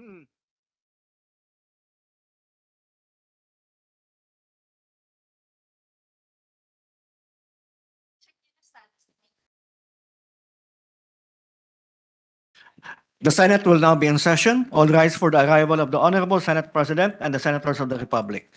The Senate will now be in session. All rise for the arrival of the Honorable Senate President and the Senators of the Republic.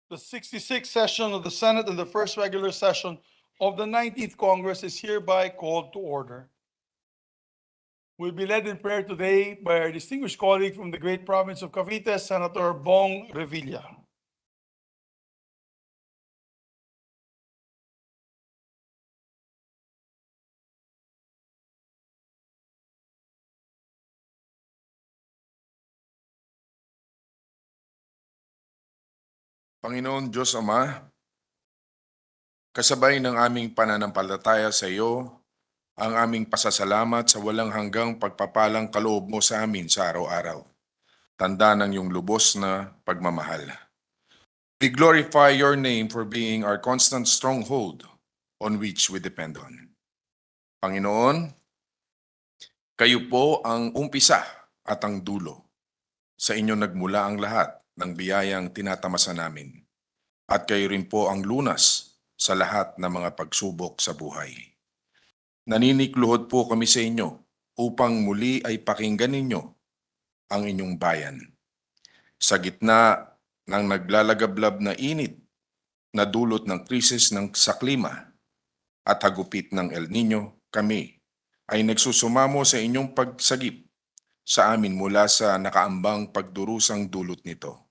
The 66th session of the Senate and the first regular session of the 19th Congress is hereby called to order. We'll be led in prayer today by our distinguished colleague from the great province of Cavite, Senator Bong Revilla. Panginoon Diyos Ama, kasabay ng aming pananampalataya sa iyo, ang aming pasasalamat sa walang hanggang pagpapalang kaloob mo sa amin sa araw-araw. Tanda ng iyong lubos na pagmamahal. We glorify your name for being our constant stronghold on which we depend on. Panginoon, kayo po ang umpisa at ang dulo. Sa inyo nagmula ang lahat ng biyayang tinatamasa namin. At kayo rin po ang lunas sa lahat ng mga pagsubok sa buhay. Naninikluhod po kami sa inyo upang muli ay pakinggan ninyo ang inyong bayan. Sa gitna ng naglalagablab na init na dulot ng krisis sa klima at hagupit ng El Nino, kami ay nagsusumamo sa inyong pagsagip sa amin mula sa nakaambang pagdurusang dulot nito.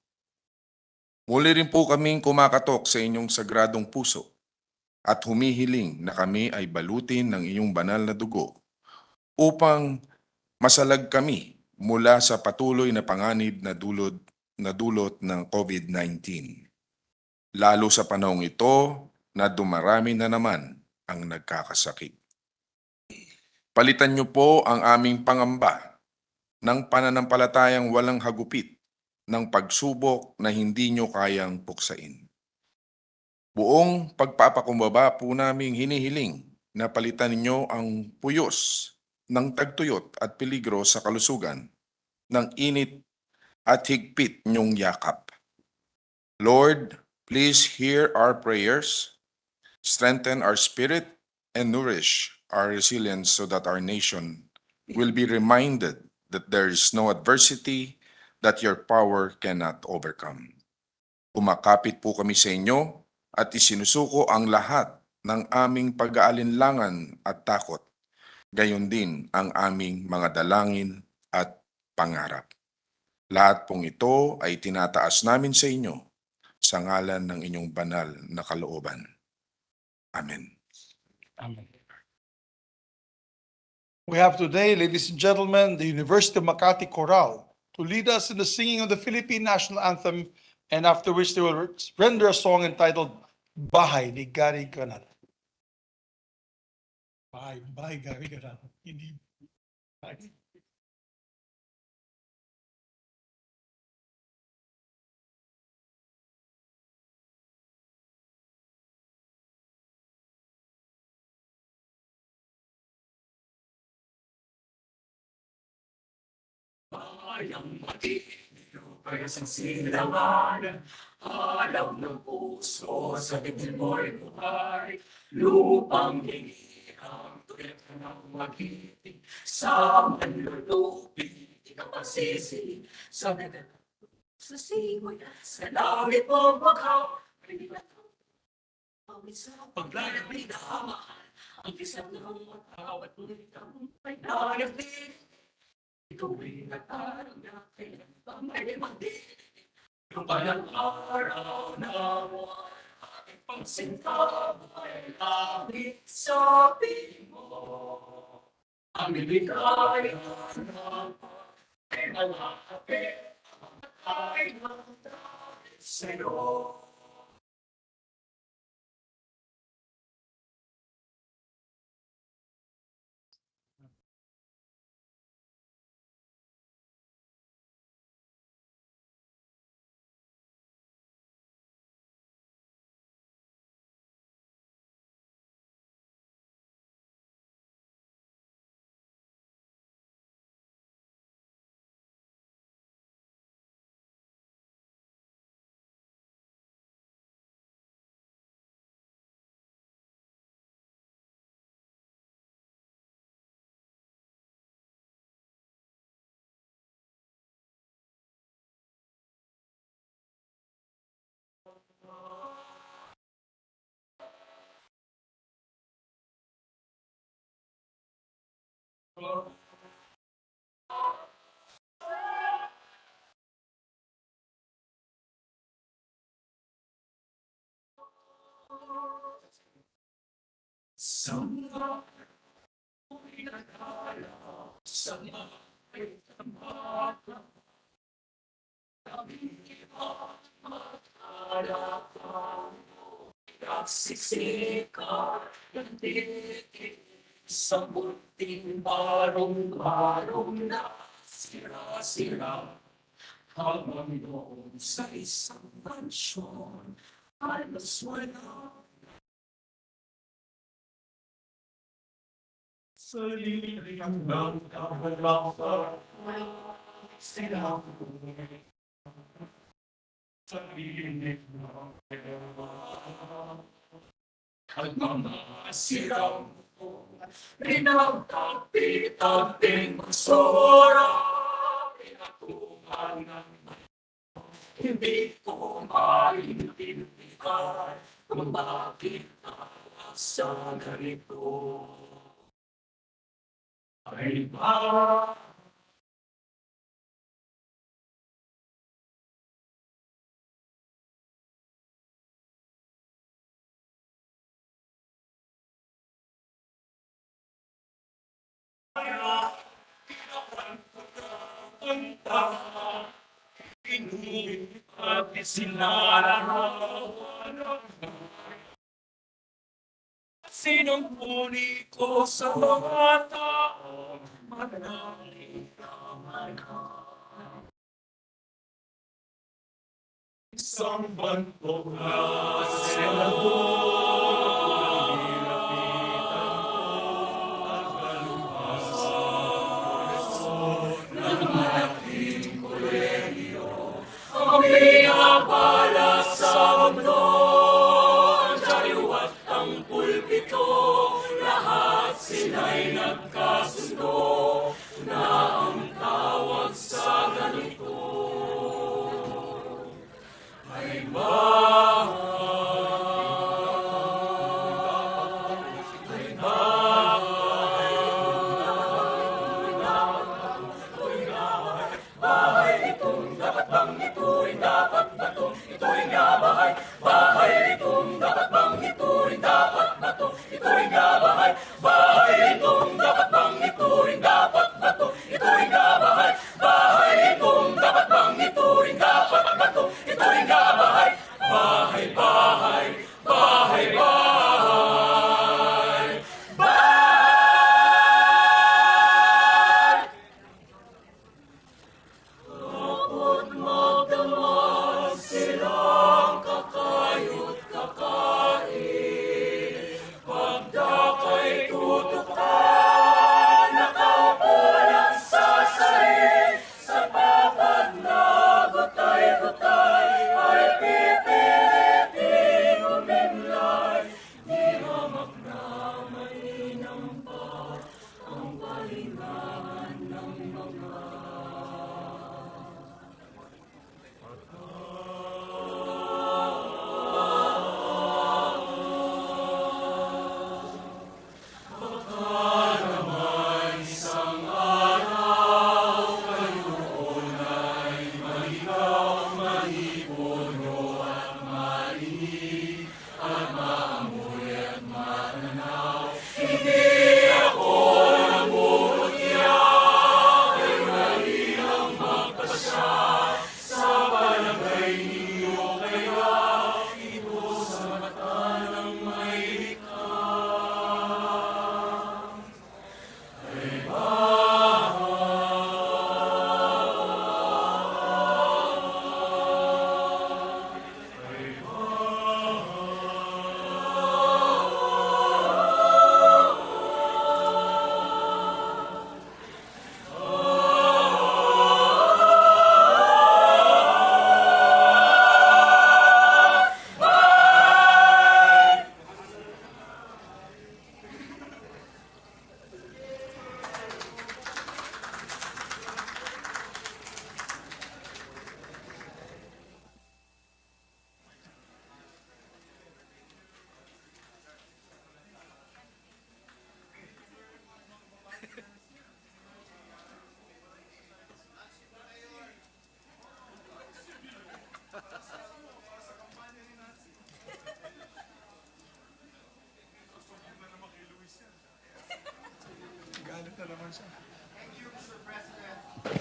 Muli rin po kaming kumakatok sa inyong sagradong puso at humihiling na kami ay balutin ng iyong banal na dugo upang masalag kami mula sa patuloy na panganib na dulot ng COVID-19. Lalo sa panahong ito na dumarami na naman ang nagkakasakit. Palitan niyo po ang aming pangamba ng pananampalatayang walang hagupit ng pagsubok na hindi niyo kayang puksain. Buong pagpapakumbaba po naming hinihiling na palitan niyo ang puyos ng tagtuyot at peligro sa kalusugan, ng init at higpit niyong yakap. Lord, please hear our prayers, strengthen our spirit, and nourish our resilience so that our nation will be reminded that there is no adversity that your power cannot overcome. Kumakapit po kami sa inyo at isinusuko ang lahat ng aming pag-aalinlangan at takot, gayon din ang aming mga dalangin at pangarap. Lahat pong ito ay tinataas namin sa inyo sa ngalan ng inyong banal na kalooban. Amen. Amen. We have today, ladies and gentlemen, the University of Makati Chorale to lead us in the singing of the Philippine National Anthem, and after which they will render a song entitled Bahay ni Gary Ganat. Bahay Gary Ganat. Hindi. Bayang matino, kaya sa silangan, alaw ng puso, sa bibig mo'y buhay, lupang hingi ang tulad ng magiting, sa manlulupi, di ka pagsisi, sa nagal, sa simoy, sa langit mong bakaw, pinigat ang isang paglalabay na mahal, ang isang ng matawat ngunit ang may nayagin. Ito ay nagtarang na kailan pa may magdinig. Yung palang araw na aking pangsinta ay langit sabi mo. Ang ibigay ng ay malapit ay magdahil sa'yo. Sa mga pinagala, sa mga tambakan, nagsisikat ng titik sa munting barong-barong na sira-sira. Habang doon sa isang mansyon, halos wala. Sa lilim ng kahalapan, sila sa lilim ng kahalapan. At mga sirang pinagtapi-taping magsura, pinatuhan ng hindi ko maintindihan kung bakit sa ganito. Ay ba? Hindi at isinarawan. Sinong puni ko sa mga taong manalig naman. Isang bantog na senador, nilapitan ko at galuhas sa puso ng ating kolehiyo. Ang pinabala sa mundo, ang daliwat ang pulpito, lahat sila'y nagkasundo na ang tawag sa ganito ay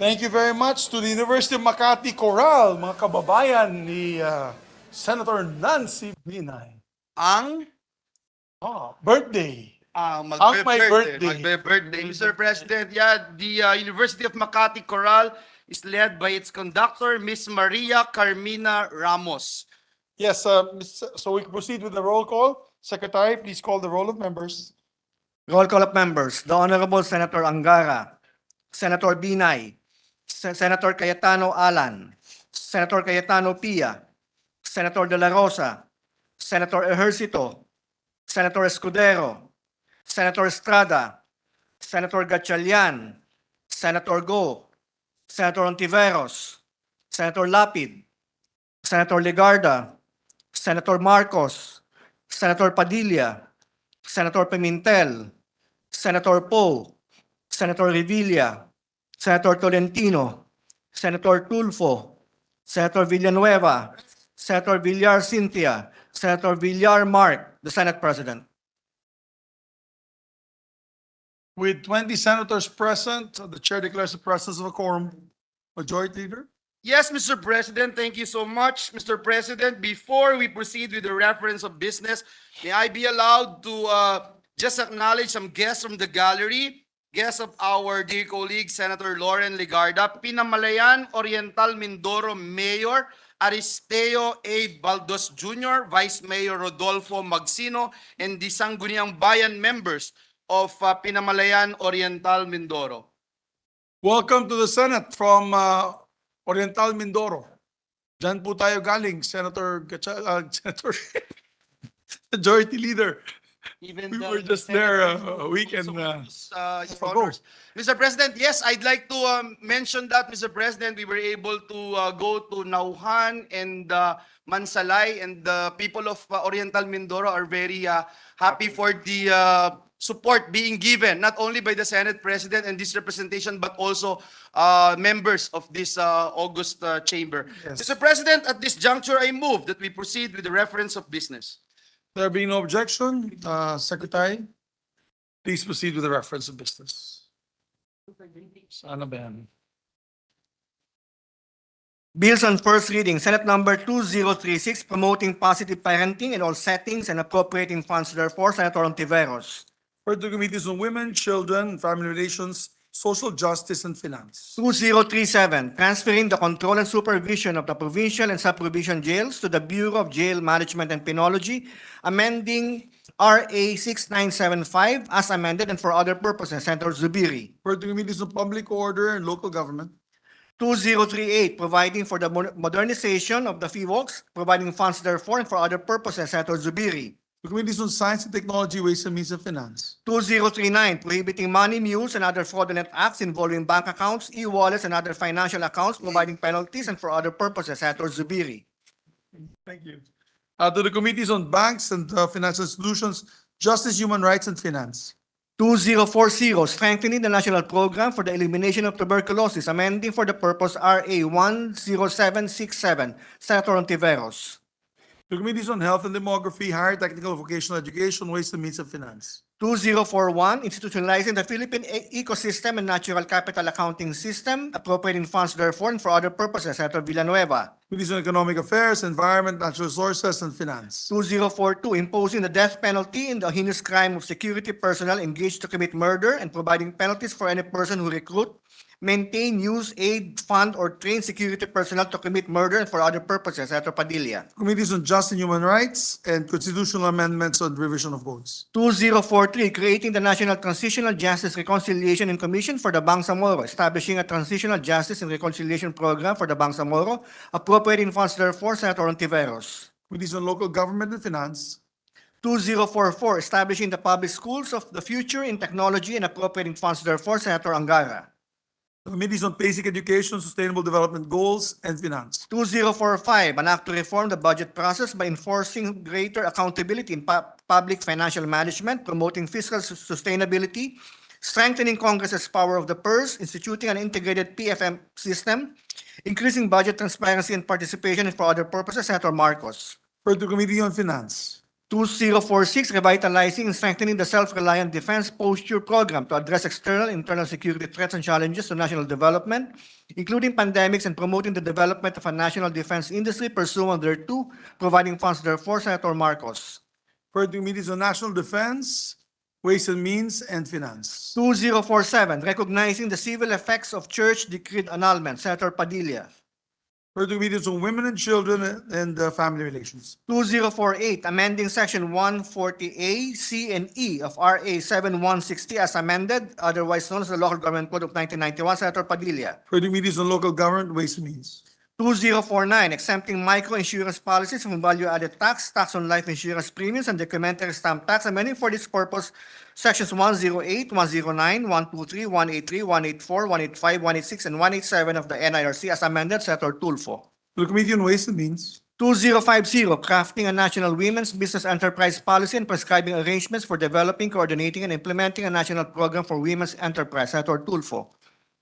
Thank you very much to the University of Makati Chorale, mga kababayan ni Senator Nancy Binay. Ang Birthday. May birthday. Magbe-birthday, Mr. President. Yeah, the University of Makati Chorale is led by its conductor, Miss Maria Carmina Ramos. Yes, so we can proceed with the roll call. Secretary, please call the roll of members. Roll call of members. The Honorable Senator Angara, Senator Binay, Senator Cayetano Alan, Senator Cayetano Pia, Senator De La Rosa, Senator Ejercito, Senator Escudero, Senator Estrada, Senator Gatchalian, Senator Go, Senator Ontiveros, Senator Lapid, Senator Legarda, Senator Marcos, Senator Padilla, Senator Pimentel, Senator Poe, Senator Revilla, Senator Tolentino, Senator Tulfo, Senator Villanueva, Senator Villar Cynthia, Senator Villar Mark, the Senate President. With 20 senators present, the chair declares the presence of a quorum. Majority Leader? Yes, Mr. President, thank you so much, Mr. President. Before we proceed with the reference of business, may I be allowed to just acknowledge some guests from the gallery, guests of our dear colleague, Senator Lauren Legarda, Pinamalayan Oriental Mindoro Mayor, Aristeo A. Baldos Jr., Vice Mayor Rodolfo Magsino, and the Sangguniang Bayan members of Pinamalayan Oriental Mindoro. Welcome to the Senate from Oriental Mindoro. Diyan po tayo galing, Senator Majority Leader. Even We the- were the just there senators a weekend, also use, Your ago. Honors. Mr. President, yes, I'd like to mention that, Mr. President, we were able to go to Nauhan and Mansalay, and the people of Oriental Mindoro are very happy for the support being given, not only by the Senate President and this representation, but also members of this August chamber. Yes. Mr. President, at this juncture, I move that we proceed with the reference of business. There being no objection, Secretary, please proceed with the reference of business. Sana ba yan? Bills on first reading, Senate number 2036, promoting positive parenting in all settings and appropriating funds therefore, Senator Ontiveros. For the Committees on Women, Children, Family Relations, Social Justice, and Finance. 2037, transferring the control and supervision of the provincial and sub-provincial jails to the Bureau of Jail Management and Penology, amending RA 6975 as amended and for other purposes, Senator Zubiri. For the Committees on Public Order and Local Government. 2038, providing for the modernization of the FIWOCs, providing funds therefore and for other purposes, Senator Zubiri. The Committees on Science and Technology, Ways and Means and Finance. 2039, prohibiting money mules and other fraudulent acts involving bank accounts, e-wallets, and other financial accounts, providing penalties and for other purposes, Senator Zubiri. Thank you. To the Committees on Banks and Financial Institutions, Justice, Human Rights, and Finance. 2040, strengthening the national program for the elimination of tuberculosis, amending for the purpose RA 10767, Senator Ontiveros. The Committees on Health and Demography, Higher Technical Vocational Education, Ways and Means and Finance. 2041, institutionalizing the Philippine Ecosystem and Natural Capital Accounting System, appropriating funds therefore and for other purposes, Senator Villanueva. Committees on Economic Affairs, Environment, Natural Resources, and Finance. 2042, imposing the death penalty in the heinous crime of security personnel engaged to commit murder and providing penalties for any person who recruit, maintain, use, aid, fund, or train security personnel to commit murder and for other purposes, Senator Padilla. Committees on Justice and Human Rights and Constitutional Amendments on Revision of Codes. 2043, creating the National Transitional Justice Reconciliation and Commission for the Bangsamoro, establishing a Transitional Justice and Reconciliation Program for the Bangsamoro, appropriating funds therefore, Senator Ontiveros. Committees on Local Government and Finance. 2044, establishing the Public Schools of the Future in Technology and appropriating funds therefore, Senator Angara. Committees on Basic Education, Sustainable Development Goals, and Finance. 2045, an act to reform the budget process by enforcing greater accountability in public financial management, promoting fiscal sustainability, strengthening Congress's power of the purse, instituting an integrated PFM system, increasing budget transparency and participation, and for other purposes, Senator Marcos. For the Committee on Finance. 2046, revitalizing and strengthening the self-reliant defense posture program to address external and internal security threats and challenges to national development, including pandemics, and promoting the development of a national defense industry pursuant thereto, providing funds therefore. Senator Marcos. For the Committees on National Defense, Ways and Means, and Finance. 2047, recognizing the civil effects of church decreed annulment. Senator Padilla. For the Committees on Women and Children and Family Relations. 2048, amending Section 140A, C, and E of RA 7160 as amended, otherwise known as the Local Government Code of 1991. Senator Padilla. For the Committees on Local Government, Ways and Means. 2049, exempting micro-insurance policies from value-added tax, tax on life insurance premiums, and documentary stamp tax, amending for this purpose Sections 108, 109, 123, 183, 184, 185, 186, and 187 of the NIRC as amended. Senator Tulfo. To the Committee on Ways and Means. 2050, crafting a national women's business enterprise policy and prescribing arrangements for developing, coordinating, and implementing a national program for women's enterprise. Senator Tulfo.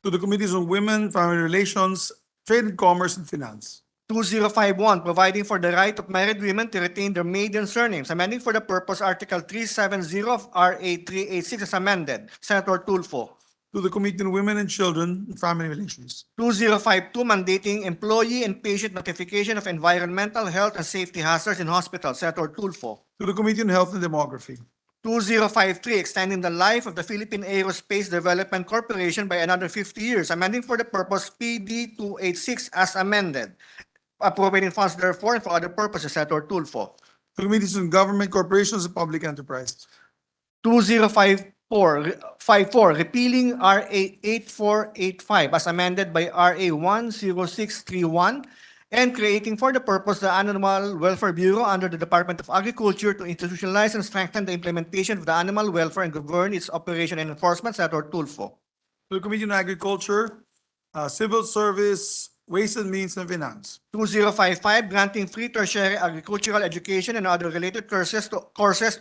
To the Committees on Women, Family Relations, Trade and Commerce, and Finance. 2051, providing for the right of married women to retain their maiden surnames, amending for the purpose Article 370 of RA 386 as amended. Senator Tulfo. To the Committee on Women and Children and Family Relations. 2052, mandating employee and patient notification of environmental, health, and safety hazards in hospitals. Senator Tulfo. To the Committee on Health and Demography. 2053, extending the life of the Philippine Aerospace Development Corporation by another 50 years, amending for the purpose PD 286 as amended, appropriating funds therefore and for other purposes. Senator Tulfo. To the Committees on Government, Corporations, and Public Enterprise. 2054, repealing RA 8485 as amended by RA 10631 and creating for the purpose the Animal Welfare Bureau under the Department of Agriculture to institutionalize and strengthen the implementation of the animal welfare and govern its operation and enforcement. Senator Tulfo. To the Committee on Agriculture, Civil Service, Ways and Means, and Finance. 2055, granting free tertiary agricultural education and other related courses to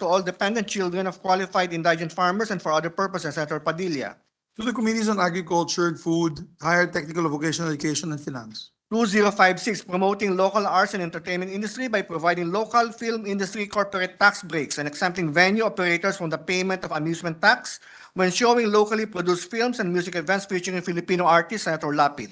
all dependent children of qualified indigent farmers and for other purposes. Senator Padilla. To the Committees on Agriculture and Food, Higher Technical and Vocational Education, and Finance. 2056, promoting local arts and entertainment industry by providing local film industry corporate tax breaks and exempting venue operators from the payment of amusement tax when showing locally produced films and music events featuring Filipino artists. Senator Lapid.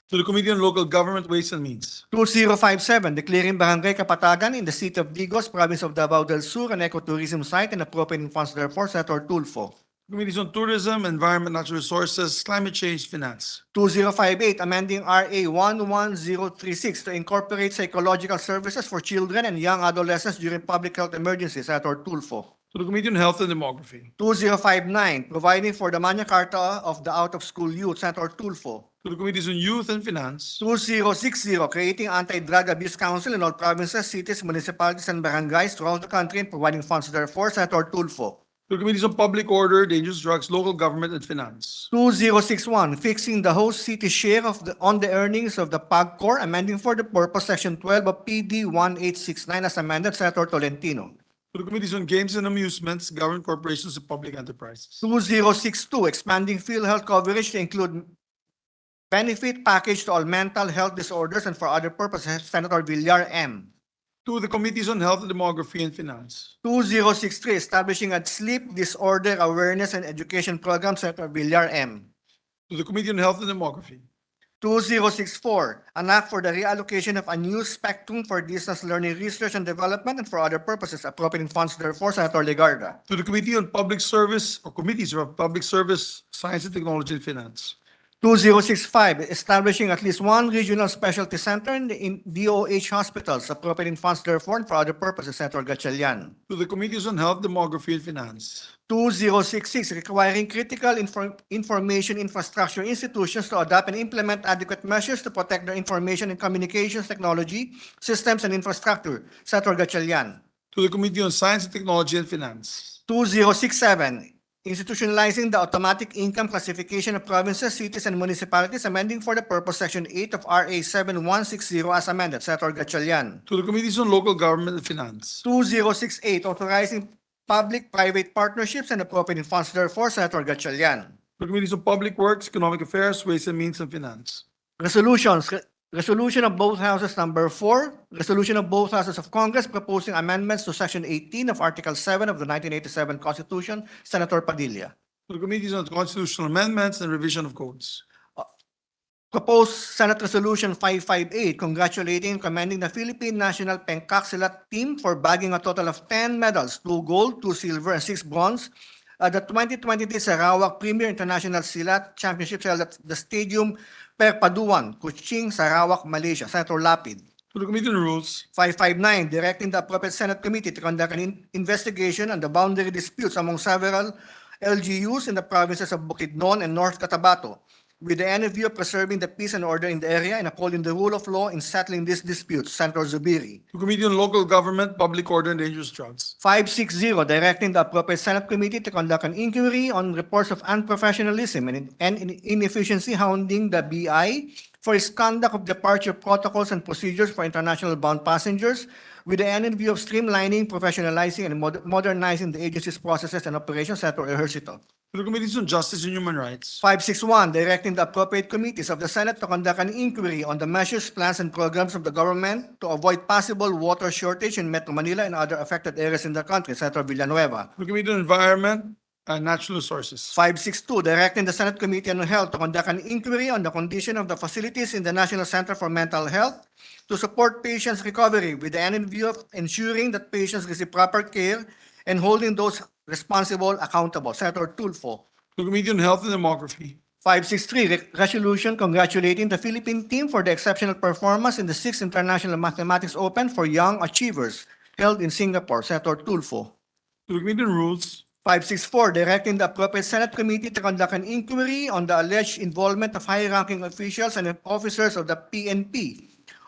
To the Committee on Local Government, Ways and Means. 2057, declaring Barangay Kapatagan in the city of Digos, province of Davao del Sur, an ecotourism site and appropriating funds therefore. Senator Tulfo. Committees on Tourism, Environment, Natural Resources, Climate Change, Finance. 2058, amending RA 11036 to incorporate psychological services for children and young adolescents during public health emergencies. Senator Tulfo. To the Committee on Health and Demography. 2059, providing for the Magna Carta of the out-of-school youth. Senator Tulfo. To the Committees on Youth and Finance. 2060, creating anti-drug abuse council in all provinces, cities, municipalities, and barangays throughout the country and providing funds therefore. Senator Tulfo. To the Committees on Public Order, Dangerous Drugs, Local Government, and Finance. 2061, fixing the host city share on the earnings of the PAGCOR, amending for the purpose Section 12 of PD 1869 as amended. Senator Tolentino. To the Committees on Games and Amusements, Government Corporations, and Public Enterprises. 2062, expanding field health coverage to include benefit package to all mental health disorders and for other purposes. Senator Villar M. To the Committees on Health and Demography and Finance. 2063, establishing a sleep disorder awareness and education program. Senator Villar M. To the Committee on Health and Demography. 2064, an act for the reallocation of unused spectrum for distance learning research and development and for other purposes, appropriating funds therefore. Senator Legarda. To the Committee on Public Service, or Committees of Public Service, Science and Technology, and Finance. 2065, establishing at least one regional specialty center in DOH hospitals, appropriating funds therefore and for other purposes. Senator Gatchalian. To the Committees on Health, Demography, and Finance. 2066, requiring critical information infrastructure institutions to adopt and implement adequate measures to protect their information and communications technology, systems, and infrastructure. Senator Gatchalian. To the Committee on Science and Technology and Finance. 2067, institutionalizing the automatic income classification of provinces, cities, and municipalities, amending for the purpose Section 8 of RA 7160 as amended. Senator Gatchalian. To the Committees on Local Government and Finance. 2068, authorizing public-private partnerships and appropriating funds therefore. Senator Gatchalian. To the Committees on Public Works, Economic Affairs, Ways and Means, and Finance. Resolutions Resolution of both Houses number 4, resolution of both Houses of Congress proposing amendments to Section 18 of Article 7 of the 1987 Constitution, Senator Padilla. To the Committees on Constitutional Amendments and Revision of Codes. Proposed Senate Resolution 558 congratulating and commending the Philippine National Pencaksilat team for bagging a total of 10 medals, 2 gold, 2 silver, and 6 bronze at the 2023 Sarawak Premier International Silat Championship held at the Stadium Perpaduan, Kuching, Sarawak, Malaysia. Senator Lapid. To the Committee on Rules. 559, directing the appropriate Senate committee to conduct an investigation on the boundary disputes among several LGUs in the provinces of Bukidnon and North Cotabato, with the end view of preserving the peace and order in the area and upholding the rule of law in settling these disputes. Senator Zubiri. To the Committee on Local Government, Public Order, and Dangerous Drugs. 560, directing the appropriate Senate committee to conduct an inquiry on reports of unprofessionalism and inefficiency hounding the BI for its conduct of departure protocols and procedures for international bound passengers, with the end view of streamlining, professionalizing, and modernizing the agency's processes and operations. Senator Ejercito. To the Committees on Justice and Human Rights. 561, directing the appropriate committees of the Senate to conduct an inquiry on the measures, plans, and programs of the government to avoid possible water shortage in Metro Manila and other affected areas in the country. Senator Villanueva. To the Committee on Environment and Natural Resources. 562, directing the Senate Committee on Health to conduct an inquiry on the condition of the facilities in the National Center for Mental Health to support patients' recovery with the end view of ensuring that patients receive proper care and holding those responsible accountable. Senator Tulfo. To the Committee on Health and Demography. 563, resolution congratulating the Philippine team for the exceptional performance in the 6th International Mathematics Open for Young Achievers held in Singapore. Senator Tulfo. To the Committee on Rules. 564, directing the appropriate Senate committee to conduct an inquiry on the alleged involvement of high-ranking officials and officers of the PNP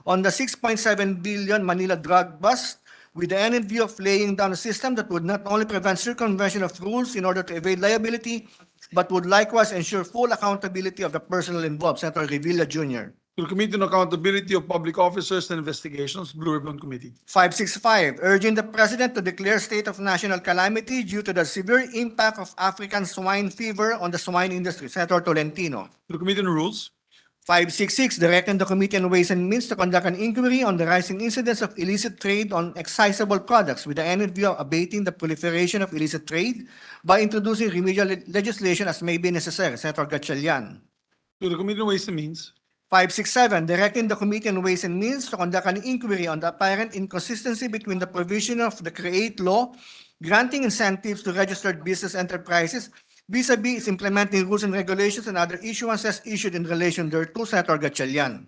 on the 6.7 billion Manila drug bust, with the end in view of laying down a system that would not only prevent circumvention of rules in order to evade liability, but would likewise ensure full accountability of the personnel involved. Senator Revilla Jr. To the Committee on Accountability of Public Officers and Investigations, Blue Ribbon Committee. 565, urging the President to declare state of national calamity due to the severe impact of African swine fever on the swine industry. Senator Tolentino. To the Committee on Rules. 566, directing the Committee on Ways and Means to conduct an inquiry on the rising incidence of illicit trade on excisable products with the end view of abating the proliferation of illicit trade by introducing remedial legislation as may be necessary. Senator Gatchalian. To the Committee on Ways and Means. 567, directing the Committee on Ways and Means to conduct an inquiry on the apparent inconsistency between the provision of the CREATE law granting incentives to registered business enterprises vis-a-vis its implementing rules and regulations and other issuances issued in relation thereto. Senator Gatchalian.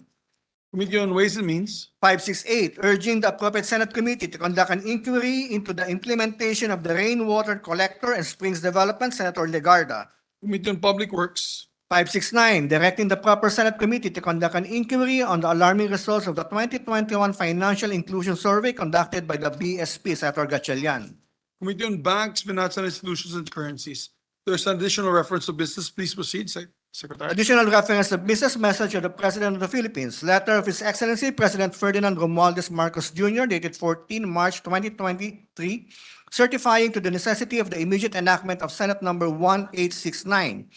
Committee on Ways and Means. 568, urging the appropriate Senate committee to conduct an inquiry into the implementation of the rainwater collector and springs development. Senator Legarda. Committee on Public Works. 569, directing the proper Senate committee to conduct an inquiry on the alarming results of the 2021 Financial Inclusion Survey conducted by the BSP. Senator Gatchalian. Committee on Banks, Financial Institutions, and Currencies. There's an additional reference to business. Please proceed, Secretary. Additional reference to business message of the President of the Philippines. Letter of His Excellency President Ferdinand Romualdez Marcos Jr. dated 14 March 2023, certifying to the necessity of the immediate enactment of Senate Number 1869,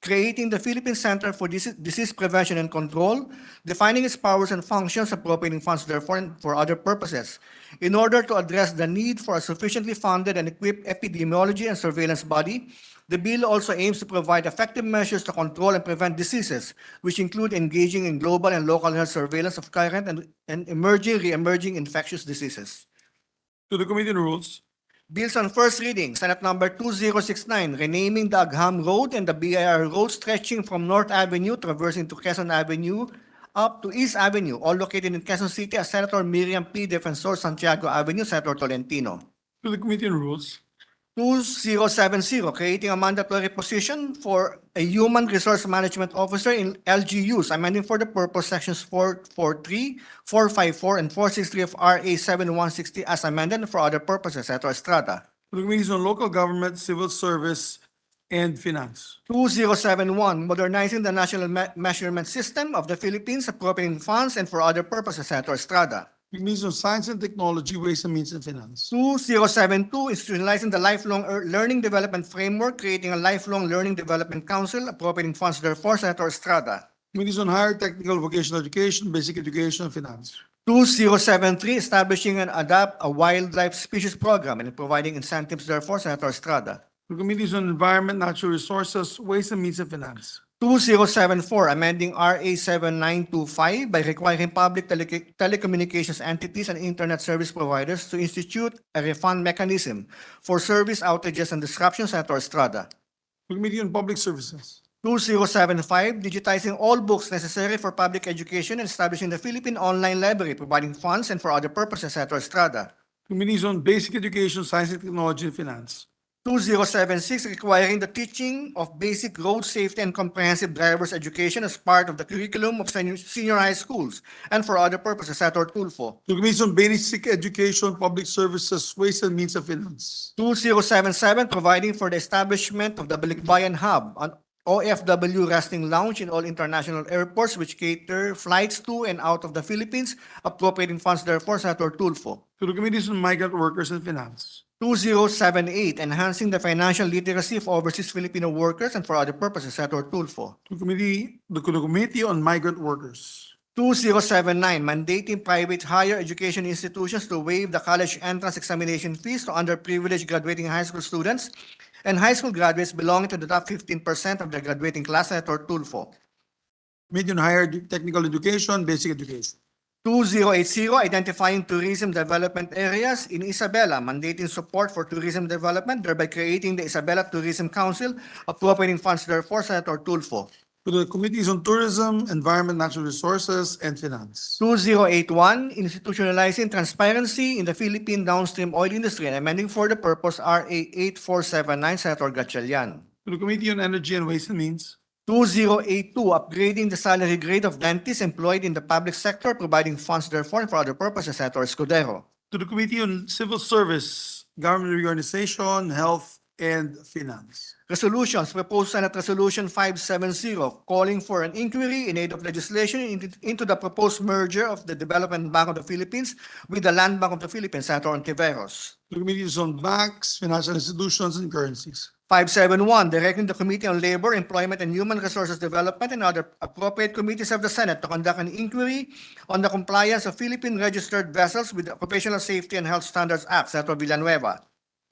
creating the Philippine Center for Disease Prevention and Control, defining its powers and functions, appropriating funds therefore and for other purposes, in order to address the need for a sufficiently funded and equipped epidemiology and surveillance body. The bill also aims to provide effective measures to control and prevent diseases, which include engaging in global and local health surveillance of current and emerging, re-emerging infectious diseases. To the Committee on Rules. Bills on first reading, Senate Number 2069, renaming the Agham Road and the BIR Road stretching from North Avenue, traversing to Quezon Avenue, up to East Avenue, all located in Quezon City as Senator Miriam P. Defensor Santiago Avenue. Senator Tolentino. To the Committee on Rules. 2070, creating a mandatory position for a human resource management officer in LGUs, amending for the purpose sections 443, 454, and 463 of RA 7160 as amended for other purposes. Senator Estrada. To the Committees on Local Government, Civil Service, and Finance. 2071, modernizing the national measurement system of the Philippines, appropriating funds and for other purposes. Senator Estrada. Committees on Science and Technology, Ways and Means, and Finance. 2072, institutionalizing the lifelong learning development framework, creating a lifelong learning development council, appropriating funds therefore. Senator Estrada. Committees on Higher Technical Vocational Education, Basic Education, and Finance. 2073, establishing and adopt a wildlife species program and providing incentives therefore, Senator Estrada. To the Committees on Environment, Natural Resources, Ways and Means, and Finance. 2074, amending RA 7925 by requiring public telecommunications entities and internet service providers to institute a refund mechanism for service outages and disruptions, Senator Estrada. To the Committee on Public Services. 2075, digitizing all books necessary for public education and establishing the Philippine Online Library, providing funds and for other purposes, Senator Estrada. Committees on Basic Education, Science and Technology, and Finance. 2076, requiring the teaching of basic road safety and comprehensive driver's education as part of the curriculum of senior high schools and for other purposes, Senator Tulfo. To the Committees on Basic Education, Public Services, Ways and Means, and Finance. 2077, providing for the establishment of the Balikbayan Hub, an OFW resting lounge in all international airports which cater flights to and out of the Philippines, appropriating funds therefore, Senator Tulfo. To the Committees on Migrant Workers and Finance. 2078, enhancing the financial literacy of overseas Filipino workers and for other purposes, Senator Tulfo. To the Committee on Migrant Workers. 2079, mandating private higher education institutions to waive the college entrance examination fees to underprivileged graduating high school students and high school graduates belonging to the top 15% of their graduating class, Senator Tulfo. Committee on Higher Technical Education, Basic Education. 2080, identifying tourism development areas in Isabela, mandating support for tourism development, thereby creating the Isabela Tourism Council, appropriating funds therefore, Senator Tulfo. To the Committees on Tourism, Environment, Natural Resources, and Finance. 2081, institutionalizing transparency in the Philippine downstream oil industry and amending for the purpose RA 8479, Senator Gatchalian. To the Committee on Energy and Ways and Means. 2082, upgrading the salary grade of dentists employed in the public sector, providing funds therefore and for other purposes, Senator Escudero. To the Committee on Civil Service, Government Reorganization, Health, and Finance. Resolutions, proposed Senate Resolution 570, calling for an inquiry in aid of legislation into the proposed merger of the Development Bank of the Philippines with the Land Bank of the Philippines, Senator Ontiveros. To the Committees on Banks, Financial Institutions, and Currencies. 571, directing the Committee on Labor, Employment, and Human Resources Development and other appropriate committees of the Senate to conduct an inquiry on the compliance of Philippine registered vessels with the Occupational Safety and Health Standards Act, Senator Villanueva.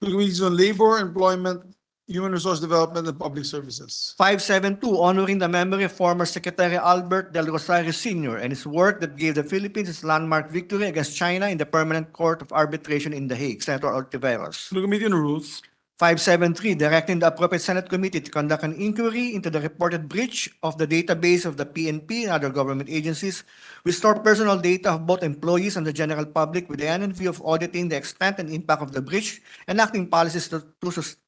To the Committees on Labor, Employment, Human Resource Development, and Public Services. 572, honoring the memory of former Secretary Albert Del Rosario Sr. and his work that gave the Philippines its landmark victory against China in the Permanent Court of Arbitration in The Hague, Senator Ontiveros. To the Committee on Rules. 573, directing the appropriate Senate committee to conduct an inquiry into the reported breach of the database of the PNP and other government agencies, which store personal data of both employees and the general public with the end in view of auditing the extent and impact of the breach, enacting policies to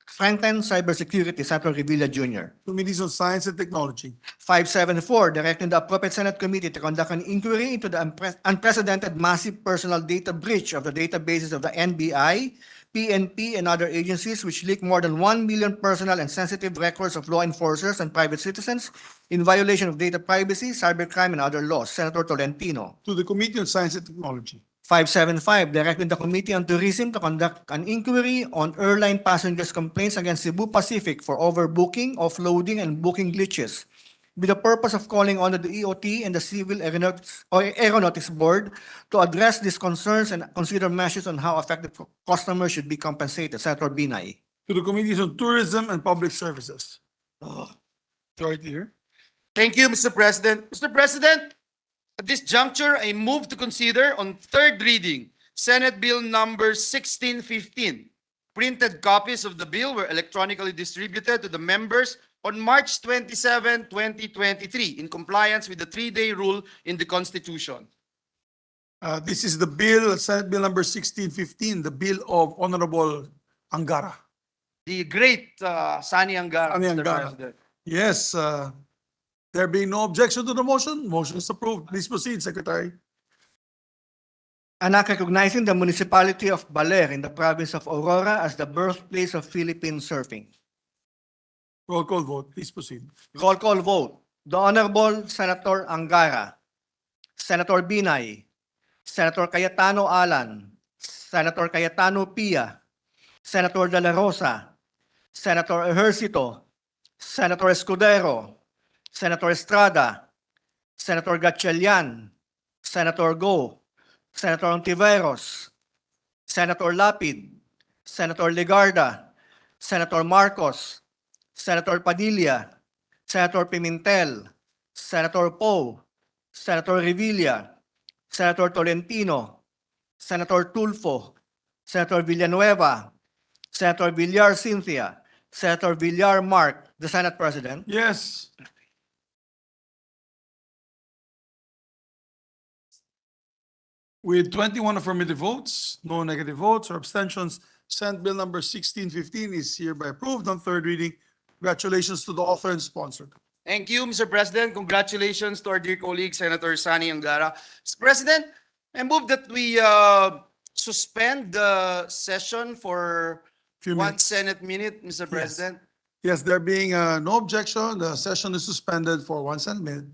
strengthen cybersecurity, Senator Revilla Jr. Committees on Science and Technology. 574, directing the appropriate Senate committee to conduct an inquiry into the unprecedented massive personal data breach of the databases of the NBI, PNP, and other agencies which leak more than 1 million personal and sensitive records of law enforcers and private citizens in violation of data privacy, cybercrime, and other laws. Senator Tolentino. To the Committee on Science and Technology. 575, directing the Committee on Tourism to conduct an inquiry on airline passengers' complaints against Cebu Pacific for overbooking, offloading, and booking glitches, with the purpose of calling on the EOT and the Civil Aeronautics Board to address these concerns and consider measures on how affected customers should be compensated. Senator Binay. To the Committees on Tourism and Public Services. Right here. Thank you, Mr. President. Mr. President, at this juncture, I move to consider on third reading, Senate Bill number 1615. Printed copies of the bill were electronically distributed to the members on March 27, 2023, in compliance with the 3-day rule in the Constitution. This is the bill, Senate Bill number 1615, the bill of Honorable Angara. The great Sani Angara, Sani Mr. Angara. President. Yes, there being no objection to the motion, motion is approved. Please proceed, Secretary. Anak recognizing the municipality of Baler in the province of Aurora as the birthplace of Philippine surfing. Roll call vote, please proceed. Roll call vote. The Honorable Senator Angara, Senator Binay, Senator Cayetano Alan, Senator Cayetano Pia, Senator De La Rosa, Senator Ejercito, Senator Escudero, Senator Estrada, Senator Gatchalian, Senator Go, Senator Ontiveros, Senator Lapid, Senator Legarda, Senator Marcos, Senator Padilla, Senator Pimentel, Senator Poe, Senator Revilla, Senator Tolentino, Senator Tulfo, Senator Villanueva, Senator Villar Cynthia, Senator Villar Mark, the Senate President. Yes. With 21 affirmative votes, no negative votes or abstentions, Senate Bill number 1615 is hereby approved on third reading. Congratulations to the author and sponsor. Thank you, Mr. President. Congratulations to our dear colleague, Senator Sani Angara. Mr. President, I move that we suspend the session for Few 1 minutes. Senate minute, Mr. President. Yes, there being no objection, the session is suspended for 1 Senate minute.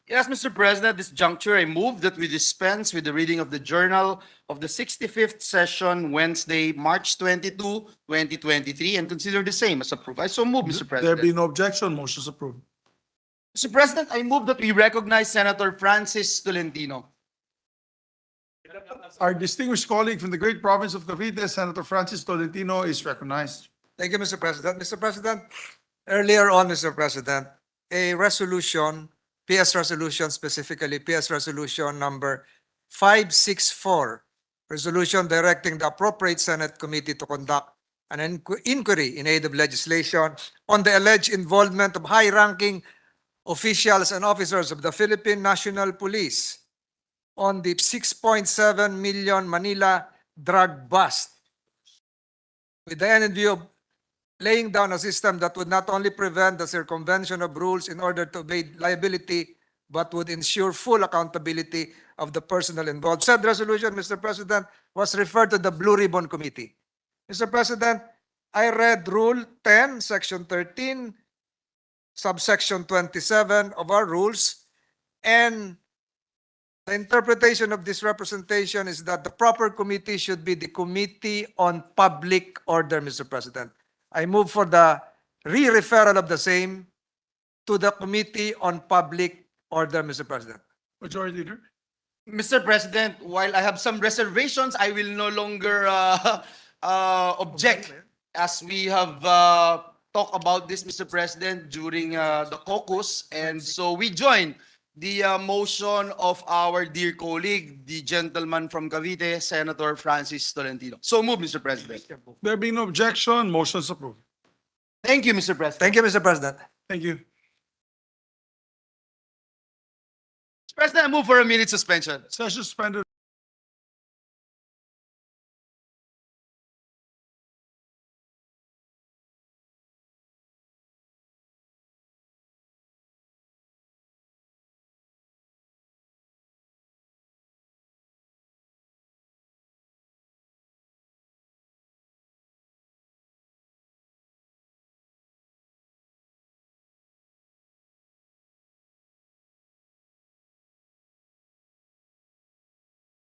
Yes, Mr. President, this juncture, I move that we dispense with the reading of the journal of the 65th session, Wednesday, March 22, 2023, and consider the same as approved. I so move, Mr. There be President. no objection, motion is approved. Mr. President, I move that we recognize Senator Francis Tolentino. Our distinguished colleague from the great province of Cavite, Senator Francis Tolentino, is recognized. Thank you, Mr. President. Mr. President, earlier on, Mr. President, a resolution, PS resolution specifically, PS resolution number 564, resolution directing the appropriate Senate committee to conduct an inquiry in aid of legislation on the alleged involvement of high-ranking officials and officers of the Philippine National Police on the 6.7 million Manila drug bust, with the end view of laying down a system that would not only prevent the circumvention of rules in order to evade liability, but would ensure full accountability of the personnel involved. Said resolution, Mr. President, was referred to the Blue Ribbon Committee. Mr. President, I read Rule 10, Section 13, subsection 27 of our rules, and the interpretation of this representation is that the proper committee should be the Committee on Public Order, Mr. President. I move for the re-referral of the same to the Committee on Public Order, Mr. President. Majority Leader. Mr. President, while I have some reservations, I will no longer object, as we have talked about this, Mr. President, during the caucus. And so we join the motion of our dear colleague, the gentleman from Cavite, Senator Francis Tolentino. So move, Mr. President. There being no objection, motion is approved. Thank you, Mr. President. Thank you, Mr. President. Thank you. Mr. President, I move for a minute suspension. Session suspended.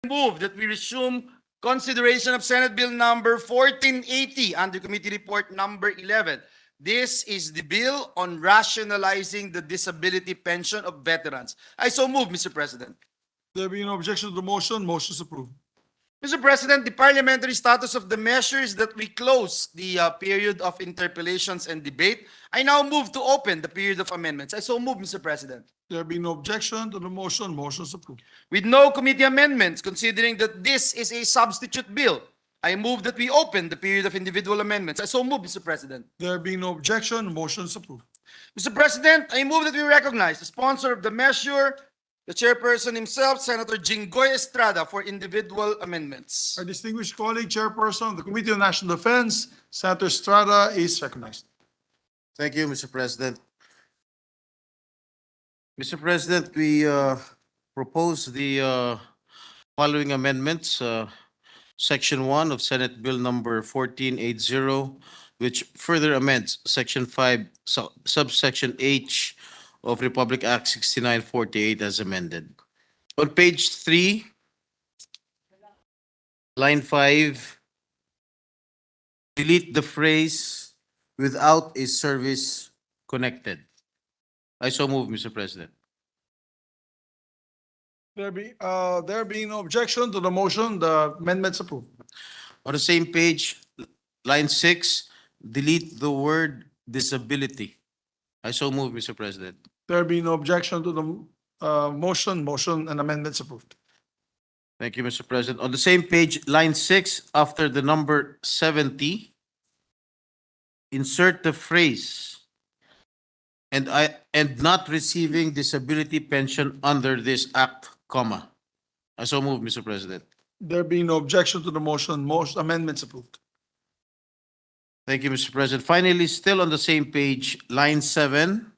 Move that we resume consideration of Senate Bill number 1480 under Committee Report number 11. This is the bill on rationalizing the disability pension of veterans. I so move, Mr. President. There being no objection to the motion, motion is approved. Mr. President, the parliamentary status of the measure is that we close the period of interpellations and debate. I now move to open the period of amendments. I so move, Mr. President. There being no objection to the motion, motion is approved. With no committee amendments, considering that this is a substitute bill, I move that we open the period of individual amendments. I so move, Mr. President. There being no objection, motion is approved. Mr. President, I move that we recognize the sponsor of the measure, the chairperson himself, Senator Jinggoy Estrada, for individual amendments. Our distinguished colleague, Chairperson of the Committee on National Defense, Senator Estrada, is recognized. Thank you, Mr. President. Mr. President, we propose the following amendments. Section 1 of Senate Bill number 1480, which further amends Section 5, subsection H of Republic Act 6948 as amended. On page 3, line 5, delete the phrase "without a service connected." I so move, Mr. President. There being no objection to the motion, the amendments approved. On the same page, line 6, delete the word disability. I so move, Mr. President. There being no objection to the motion, motion and amendments approved. Thank you, Mr. President. On the same page, line 6, after the number 70, insert the phrase and not receiving disability pension under this act, comma. I so move, Mr. President. There being no objection to the motion, most amendments approved. Thank you, Mr. President. Finally, still on the same page, line 7,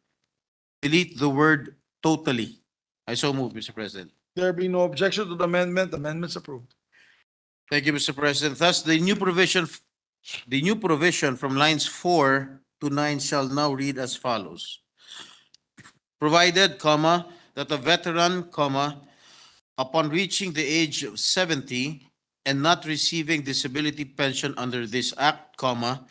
delete the word totally. I so move, Mr. President. There being no objection to the amendment, amendments approved. Thank you, Mr. President. Thus, the new provision from lines 4 to 9 shall now read as follows. provided, comma, that a veteran, comma, upon reaching the age of 70 and not receiving disability pension under this act, comma,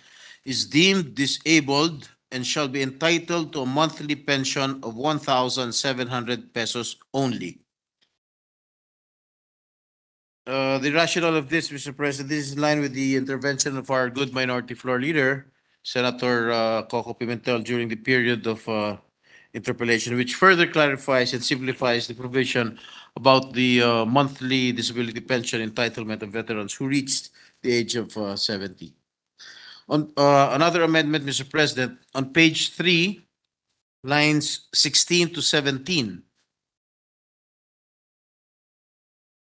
is deemed disabled and shall be entitled to a monthly pension of 1,700 pesos only. The rationale of this, Mr. President, this is in line with the intervention of our good minority floor leader, Senator Coco Pimentel, during the period of interpellation, which further clarifies and simplifies the provision about the monthly disability pension entitlement of veterans who reached the age of 70. On another amendment, Mr. President, on page 3, lines 16 to 17.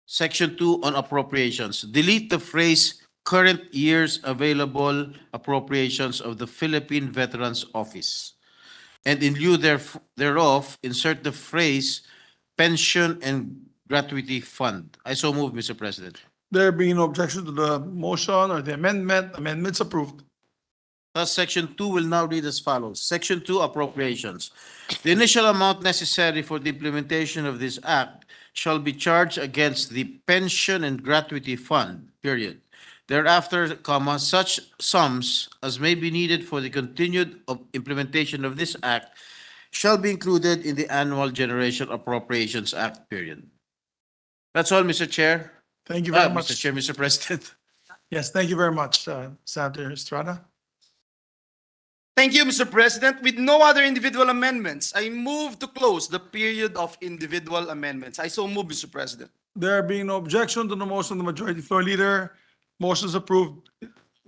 Section 2 on appropriations. Delete the phrase current year's available appropriations of the Philippine Veterans Office. And in lieu thereof, insert the phrase pension and gratuity fund. I so move, Mr. President. There being no objection to the motion or the amendment, amendment's approved. Thus, Section 2 will now read as follows. Section 2, appropriations. The initial amount necessary for the implementation of this act shall be charged against the pension and gratuity fund, period. Thereafter, comma, such sums as may be needed for the continued implementation of this act shall be included in the annual Generation Appropriations Act, period. That's all, Mr. Chair. Thank you very Mr. much. Chair, Mr. President. Yes, thank you very much, Senator Estrada. Thank you, Mr. President. With no other individual amendments, I move to close the period of individual amendments. I so move, Mr. President. There being no objection to the motion of the majority floor leader, motion is approved.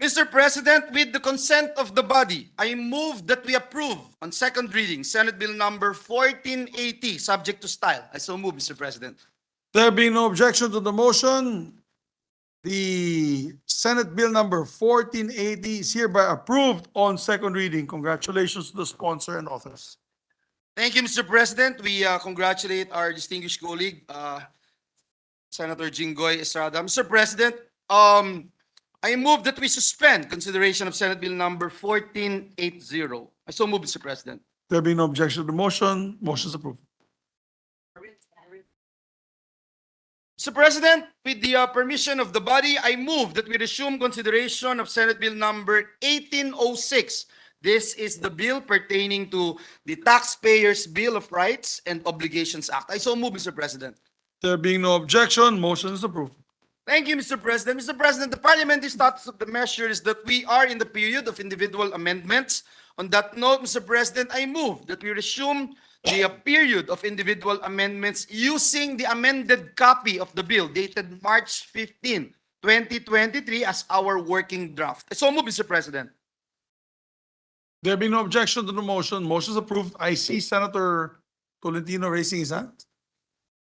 Mr. President, with the consent of the body, I move that we approve on second reading Senate Bill number 1480, subject to style. I so move, Mr. President. There being no objection to the motion, the Senate Bill number 1480 is hereby approved on second reading. Congratulations to the sponsor and authors. Thank you, Mr. President. We congratulate our distinguished colleague, Senator Jinggoy Estrada. Mr. President, I move that we suspend consideration of Senate Bill number 1480. I so move, Mr. President. There being no objection to the motion, motion is approved. Mr. President, with the permission of the body, I move that we resume consideration of Senate Bill number 1806. This is the bill pertaining to the Taxpayers' Bill of Rights and Obligations Act. I so move, Mr. President. There being no objection, motion is approved. Thank you, Mr. President. Mr. President, the parliamentary status of the measure is that we are in the period of individual amendments. On that note, Mr. President, I move that we resume the period of individual amendments using the amended copy of the bill dated March 15, 2023 as our working draft. I so move, Mr. President. There being no objection to the motion, motion is approved. I see Senator Tolentino raising his hand.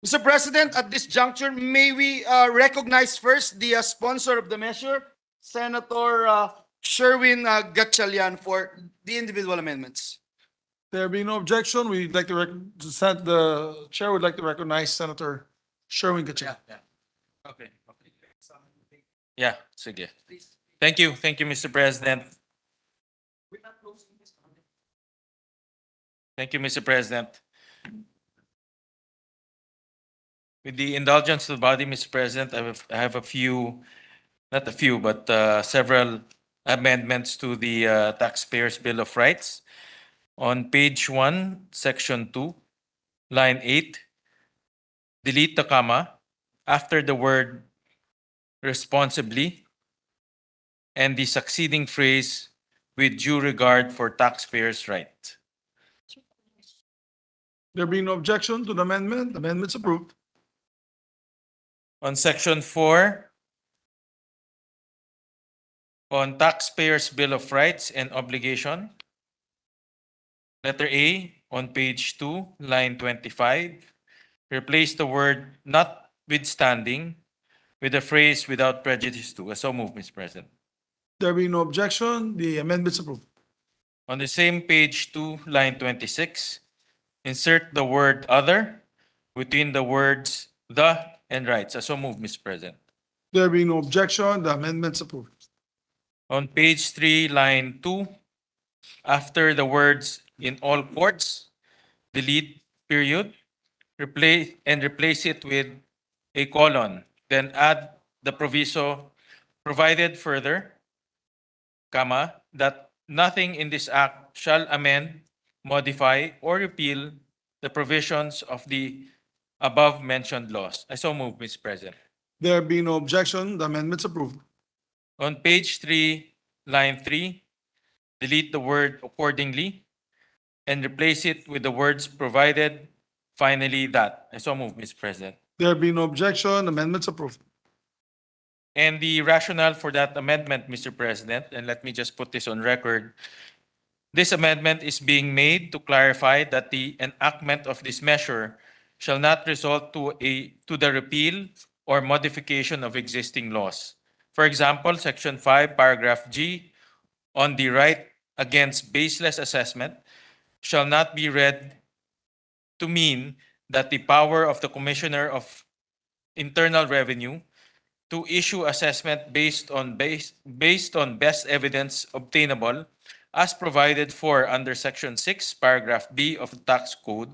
Mr. President, at this juncture, may we recognize first the sponsor of the measure, Senator Sherwin Gatchalian, for the individual amendments. There being no objection, we'd like to the chair would like to recognize Senator Sherwin Gatchalian. Okay. Yeah, sige. Thank you, Mr. President. Thank you, Mr. President. With the indulgence of the body, Mr. President, I have a few, not a few, but several amendments to the Taxpayers' Bill of Rights. On page 1, section 2, line 8, delete the comma after the word responsibly and the succeeding phrase with due regard for taxpayers' right. There being no objection to the amendment, amendment's approved. On section 4, on Taxpayers' Bill of Rights and Obligation, letter A on page 2, line 25, replace the word notwithstanding with the phrase without prejudice to. So move, Mr. President. There being no objection, the amendment's approved. On the same page 2, line 26, insert the word other between the words the and rights. So move, Mr. President. There being no objection, the amendment's approved. On page 3, line 2, after the words in all courts, delete period, replace it with a colon, then add the proviso provided further, comma, that nothing in this act shall amend, modify, or repeal the provisions of the above mentioned laws. I so move, Mr. President. There being no objection, the amendment's approved. On page 3, line 3, delete the word accordingly and replace it with the words provided, finally that. I so move, Mr. President. There being no objection, amendment's approved. And the rationale for that amendment, Mr. President, and let me just put this on record. This amendment is being made to clarify that the enactment of this measure shall not result to the repeal or modification of existing laws. For example, Section 5, Paragraph G, on the right against baseless assessment shall not be read to mean that the power of the Commissioner of Internal Revenue to issue assessment based on best evidence obtainable as provided for under Section 6, Paragraph B of the Tax Code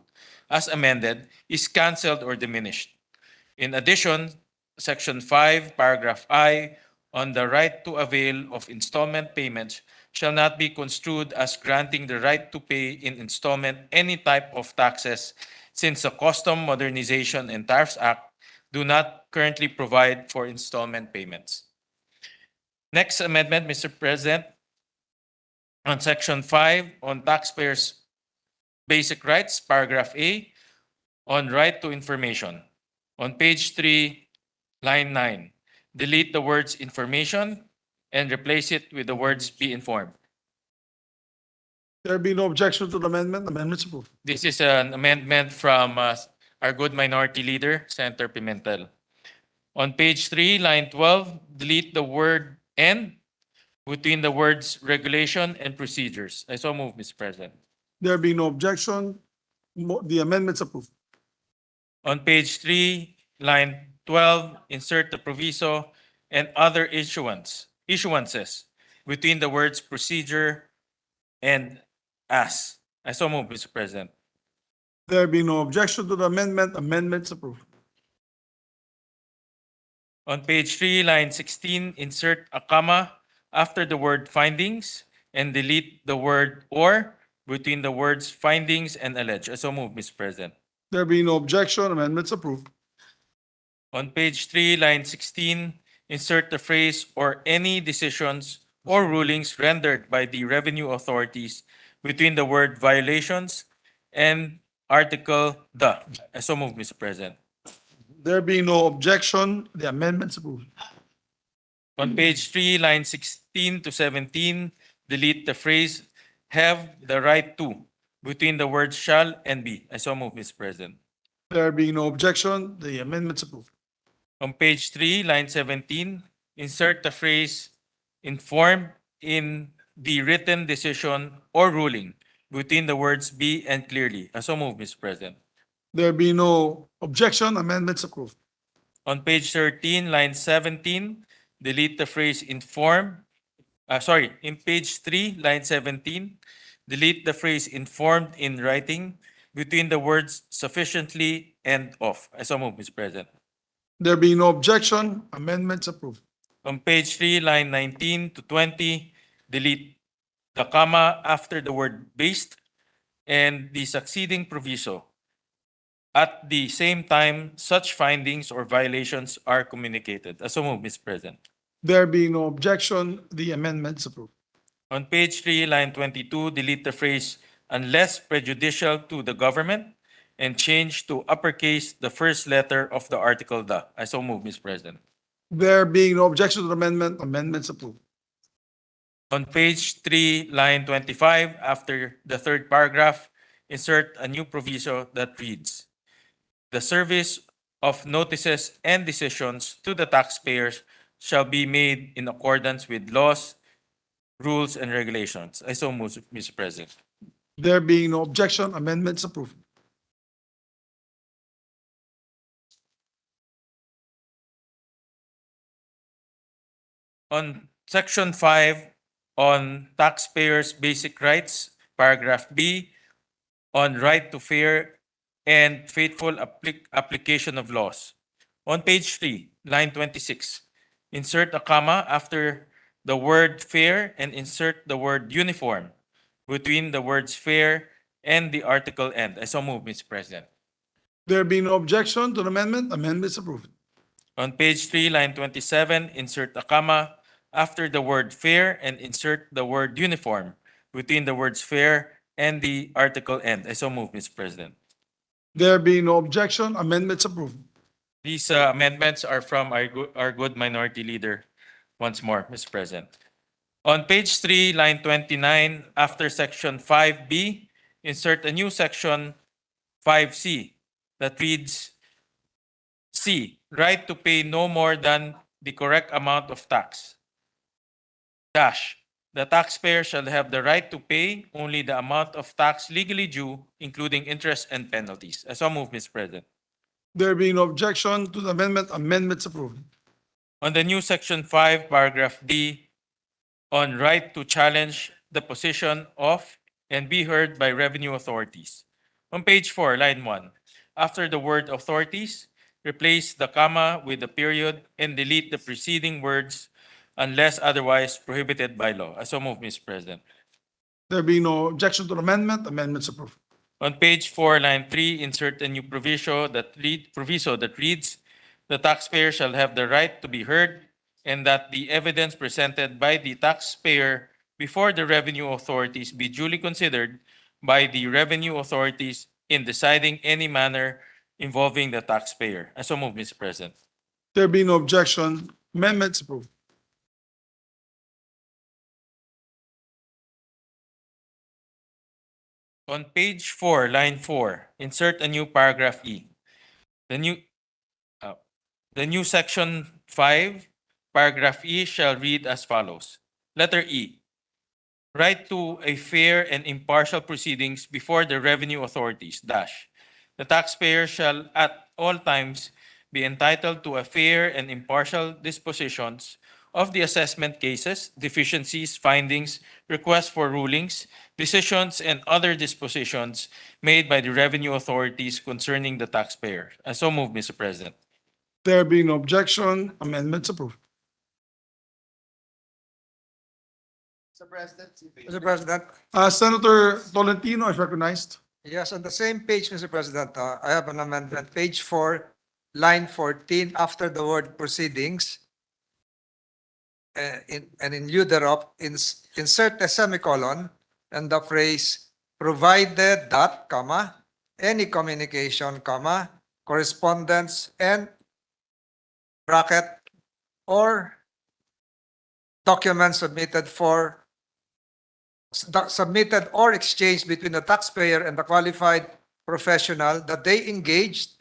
as amended is canceled or diminished. In addition, Section 5, Paragraph I on the right to avail of installment payments shall not be construed as granting the right to pay in installment any type of taxes since the Custom Modernization and Tariffs Act do not currently provide for installment payments. Next amendment, Mr. President, on Section 5 on taxpayers' basic rights, Paragraph A, on right to information. On page 3, line 9, delete the words information and replace it with the words be informed. There being no objection to the amendment, amendment's approved. This is an amendment from our good minority leader, Senator Pimentel. On page 3, line 12, delete the word "and" between the words regulation and procedures. I so move, Mr. President. There being no objection, the amendment's approved. On page 3, line 12, insert the proviso and other issuances between the words procedure and as. I so move, Mr. President. There being no objection to the amendment, amendment's approved. On page 3, line 16, insert a comma after the word findings and delete the word or between the words findings and allege. I so move, Mr. President. There being no objection, amendment's approved. On page 3, line 16, insert the phrase or any decisions or rulings rendered by the revenue authorities between the word violations and article the. I so move, Mr. President. There being no objection, the amendment's approved. On page 3, line 16 to 17, delete the phrase have the right to between the words shall and be. I so move, Mr. President. There being no objection, the amendment's approved. On page 3, line 17, insert the phrase informed in the written decision or ruling between the words be and clearly. I so move, Mr. President. There being no objection, amendment's approved. On page 13, line 17, delete the phrase informed. In page 3, line 17, delete the phrase informed in writing between the words sufficiently and of. I so move, Mr. President. There being no objection, amendment's approved. On page 3, line 19 to 20, delete the comma after the word based and the succeeding proviso. At the same time, such findings or violations are communicated. I so move, Mr. President. There being no objection, the amendment's approved. On page 3, line 22, delete the phrase unless prejudicial to the government and change to uppercase the first letter of the article the. I so move, Mr. President. There being no objection to the amendment, amendment's approved. On page 3, line 25, after the third paragraph, insert a new proviso that reads, the service of notices and decisions to the taxpayers shall be made in accordance with laws, rules, and regulations. I so move, Mr. President. There being no objection, amendment's approved. On section 5 on taxpayers' basic rights, paragraph B, on right to fair and faithful application of laws. On page 3, line 26, insert a comma after the word fair and insert the word uniform between the words fair and the article end. I so move, Mr. President. There being no objection to the amendment, amendment is approved. On page 3, line 27, insert a comma after the word fair and insert the word uniform between the words fair and the article end. I so move, Mr. President. There being no objection, amendments approved. These amendments are from our good minority leader. Once more, Mr. President. On page 3, line 29, after section 5B, insert a new section 5C that reads C, right to pay no more than the correct amount of tax. Dash, the taxpayer shall have the right to pay only the amount of tax legally due, including interest and penalties. I so move, Mr. President. There being no objection to the amendment, amendments approved. On the new section 5, paragraph D, on right to challenge the position of and be heard by revenue authorities. On page 4, line 1, after the word authorities, replace the comma with a period and delete the preceding words unless otherwise prohibited by law. I so move, Mr. President. There being no objection to the amendment, amendments approved. On page 4, line 3, insert a new proviso that reads, the taxpayer shall have the right to be heard and that the evidence presented by the taxpayer before the revenue authorities be duly considered by the revenue authorities in deciding any matter involving the taxpayer. I so move, Mr. President. There being no objection, amendments approved. On page 4, line 4, insert a new paragraph E. The new section 5, paragraph E shall read as follows. Letter E, right to a fair and impartial proceedings before the revenue authorities, dash. The taxpayer shall at all times be entitled to a fair and impartial dispositions of the assessment cases, deficiencies, findings, requests for rulings, decisions, and other dispositions made by the revenue authorities concerning the taxpayer. I so move, Mr. President. There being no objection, amendments approved. Mr. President, Senator Tolentino is recognized. yes, on the same page, Mr. President, I have an amendment, page 4, line 14, after the word proceedings, and in lieu thereof, insert a semicolon and the phrase provided that, comma, any communication, comma, correspondence and bracket or document submitted or exchanged between the taxpayer and the qualified professional that they engaged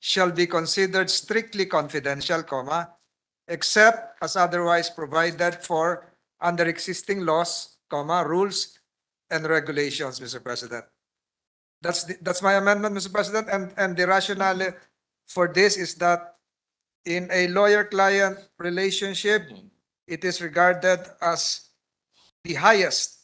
shall be considered strictly confidential, comma, except as otherwise provided for under existing laws, comma, rules and regulations, Mr. President. That's my amendment, Mr. President, and the rationale for this is that in a lawyer-client relationship, it is regarded as the highest,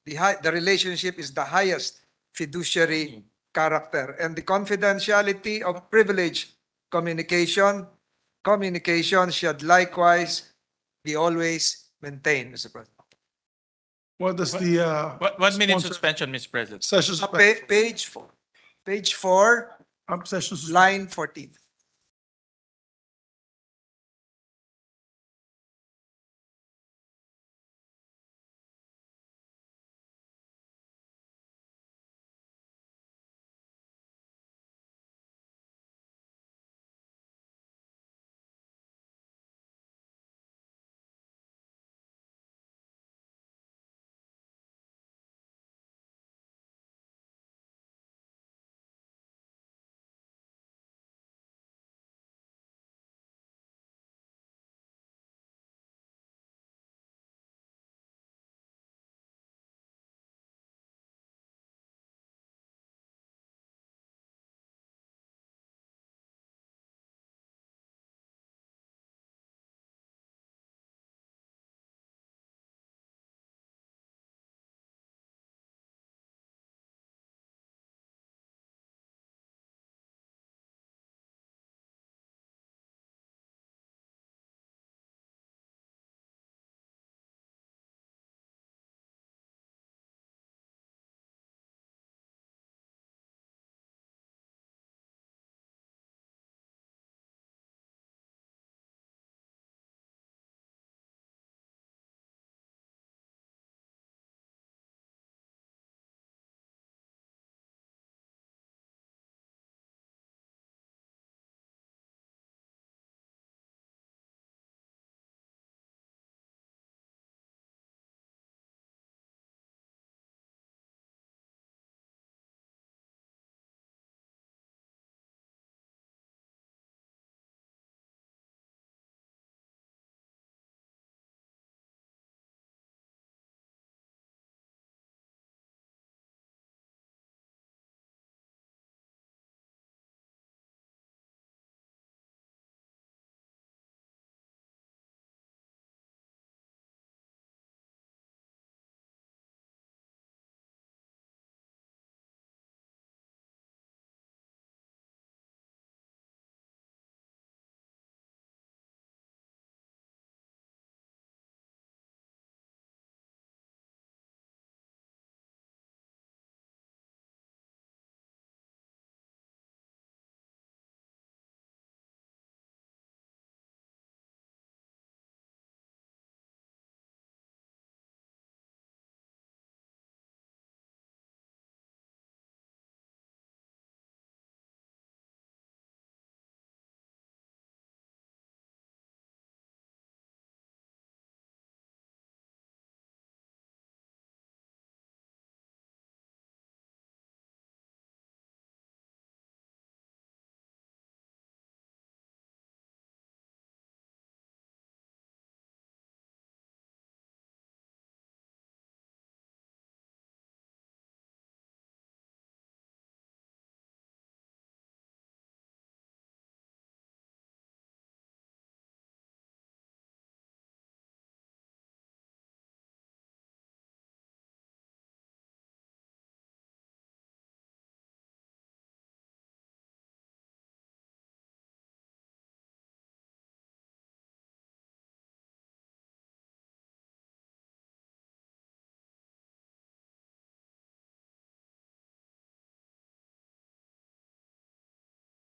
the relationship is the highest fiduciary character, and the confidentiality of privileged communication should likewise be always maintained, Mr. President. What does the 1 minute sponsor- suspension, Mr. President. session Page 4, session line 14.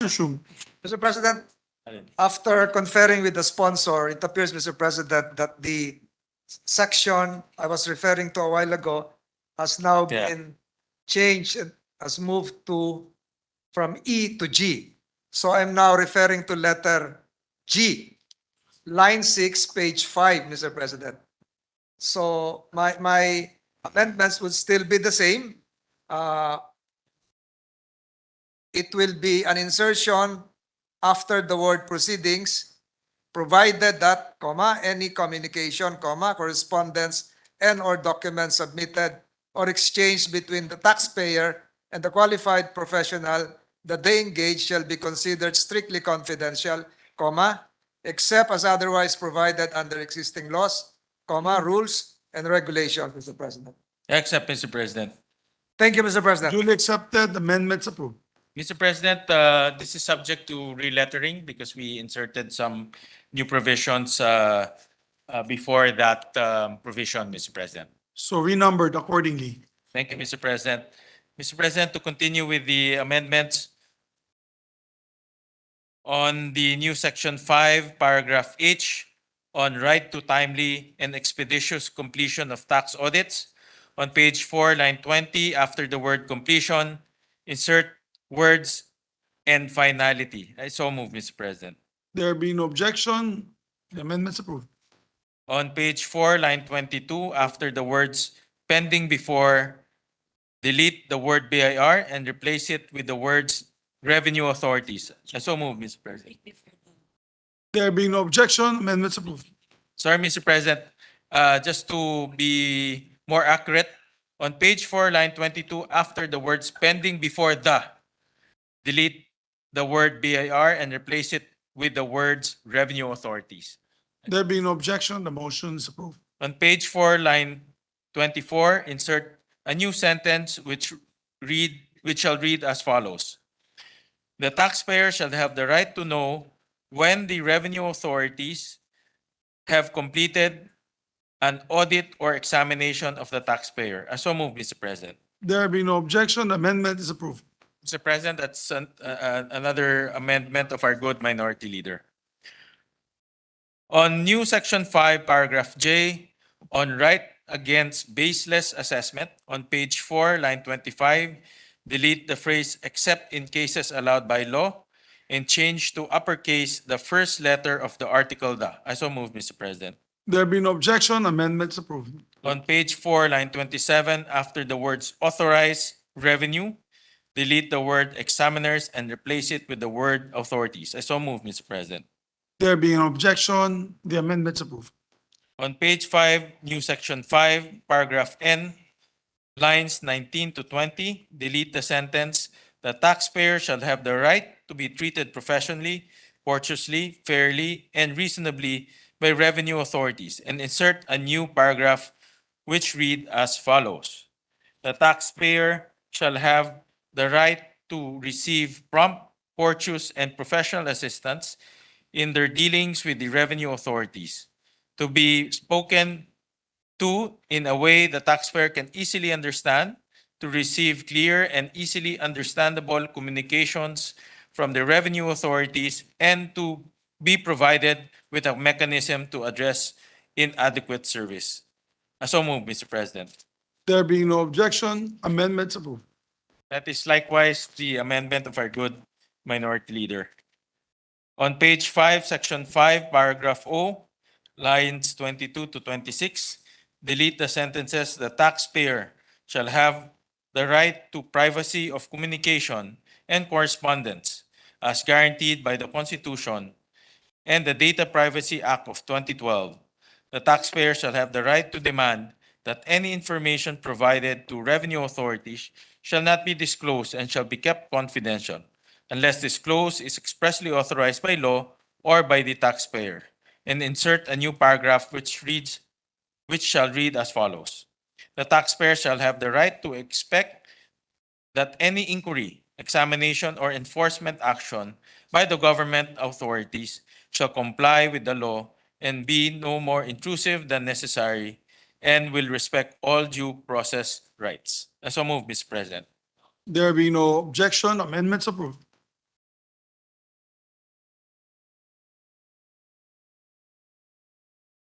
Mr. Shum. Mr. President, after conferring with the sponsor, it appears, Mr. President, that the section I was referring to a while ago has now Yeah. been changed, and has moved to from E to G. So I'm now referring to letter G, line 6, page 5, Mr. President. So my amendments would still be the same. Uh, It will be an insertion after the word proceedings, provided that, comma, any communication, comma, correspondence, and/or documents submitted or exchanged between the taxpayer and the qualified professional that they engage shall be considered strictly confidential, comma, except as otherwise provided under existing laws, comma, rules, and regulations, Mr. President. Accept, Mr. President. Thank you, Mr. President. Duly accepted, amendments approved. Mr. President, this is subject to relettering because we inserted some new provisions before that provision, Mr. President. So renumbered accordingly. Thank you, Mr. President. Mr. President, to continue with the amendments on the new section 5, paragraph H, on right to timely and expeditious completion of tax audits. On page 4, line 20, after the word completion, insert words and finality. I so move, Mr. President. There being no objection, the amendments approved. On page 4, line 22, after the words pending before, delete the word BIR and replace it with the words revenue authorities. I so move, Mr. President. There being no objection, amendments approved. Sorry, Mr. President, just to be more accurate, on page 4, line 22, after the words pending before the, delete the word BIR and replace it with the words revenue authorities. There being no objection, the motion is approved. On page 4, line 24, insert a new sentence which shall read as follows. The taxpayer shall have the right to know when the revenue authorities have completed an audit or examination of the taxpayer. I so move, Mr. President. There being no objection, the amendment is approved. Mr. President, that's another amendment of our good minority leader. On new section 5, paragraph J, on right against baseless assessment, on page 4, line 25, delete the phrase except in cases allowed by law and change to uppercase the first letter of the article the. I so move, Mr. President. There being no objection, amendments approved. On page 4, line 27, after the words authorize revenue, delete the word examiners and replace it with the word authorities. I so move, Mr. President. There being no objection, the amendments approved. On page 5, new section 5, paragraph N, lines 19 to 20, delete the sentence, the taxpayer shall have the right to be treated professionally, courteously, fairly, and reasonably by revenue authorities, and insert a new paragraph which read as follows. The taxpayer shall have the right to receive prompt, courteous, and professional assistance in their dealings with the revenue authorities, to be spoken to in a way the taxpayer can easily understand, to receive clear and easily understandable communications from the revenue authorities, and to be provided with a mechanism to address inadequate service. I so move, Mr. President. There being no objection, amendments approved. That is likewise the amendment of our good minority leader. On page 5, section 5, paragraph O, lines 22 to 26, delete the sentences, the taxpayer shall have the right to privacy of communication and correspondence as guaranteed by the Constitution and the Data Privacy Act of 2012. The taxpayer shall have the right to demand that any information provided to revenue authorities shall not be disclosed and shall be kept confidential unless disclosed is expressly authorized by law or by the taxpayer, and insert a new paragraph which shall read as follows. The taxpayer shall have the right to expect that any inquiry, examination, or enforcement action by the government authorities shall comply with the law and be no more intrusive than necessary and will respect all due process rights. I so move, Mr. President. There being no objection, amendments approved.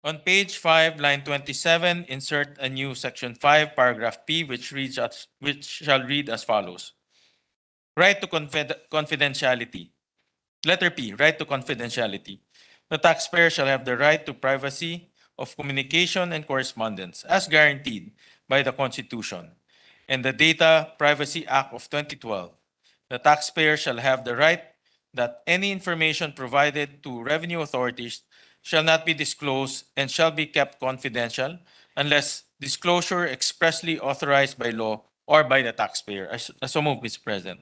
On page 5, line 27, insert a new section 5, paragraph P, which shall read as follows. Right to confidentiality. Letter P, right to confidentiality. The taxpayer shall have the right to privacy of communication and correspondence as guaranteed by the Constitution and the Data Privacy Act of 2012. The taxpayer shall have the right that any information provided to revenue authorities shall not be disclosed and shall be kept confidential unless disclosure expressly authorized by law or by the taxpayer. So moved, Mr. President.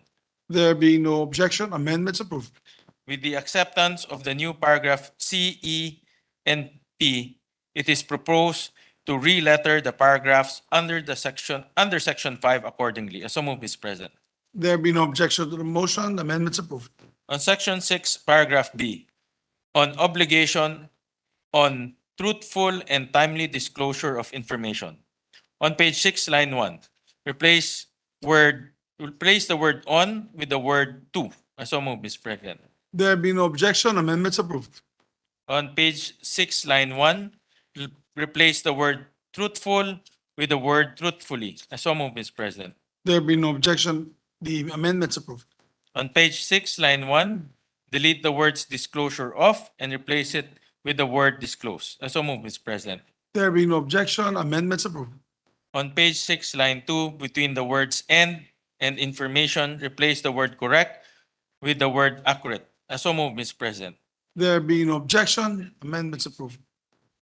There being no objection, amendments approved. With the acceptance of the new paragraph C, E, and P, it is proposed to re-letter the paragraphs under section 5 accordingly. So moved, Mr. President. There being no objection to the motion, amendments approved. On section 6, paragraph B, on obligation on truthful and timely disclosure of information. On page 6, line 1, replace the word on with the word to. So moved, Mr. President. There being no objection, amendments approved. On page 6, line 1, replace the word truthful with the word truthfully. So moved, Mr. President. There being no objection, the amendments approved. On page 6, line 1, delete the words disclosure of and replace it with the word disclose. So moved, Mr. President. There being no objection, amendments approved. On page 6, line 2, between the words and information, replace the word correct with the word accurate. So moved, Mr. President. There being no objection, amendments approved.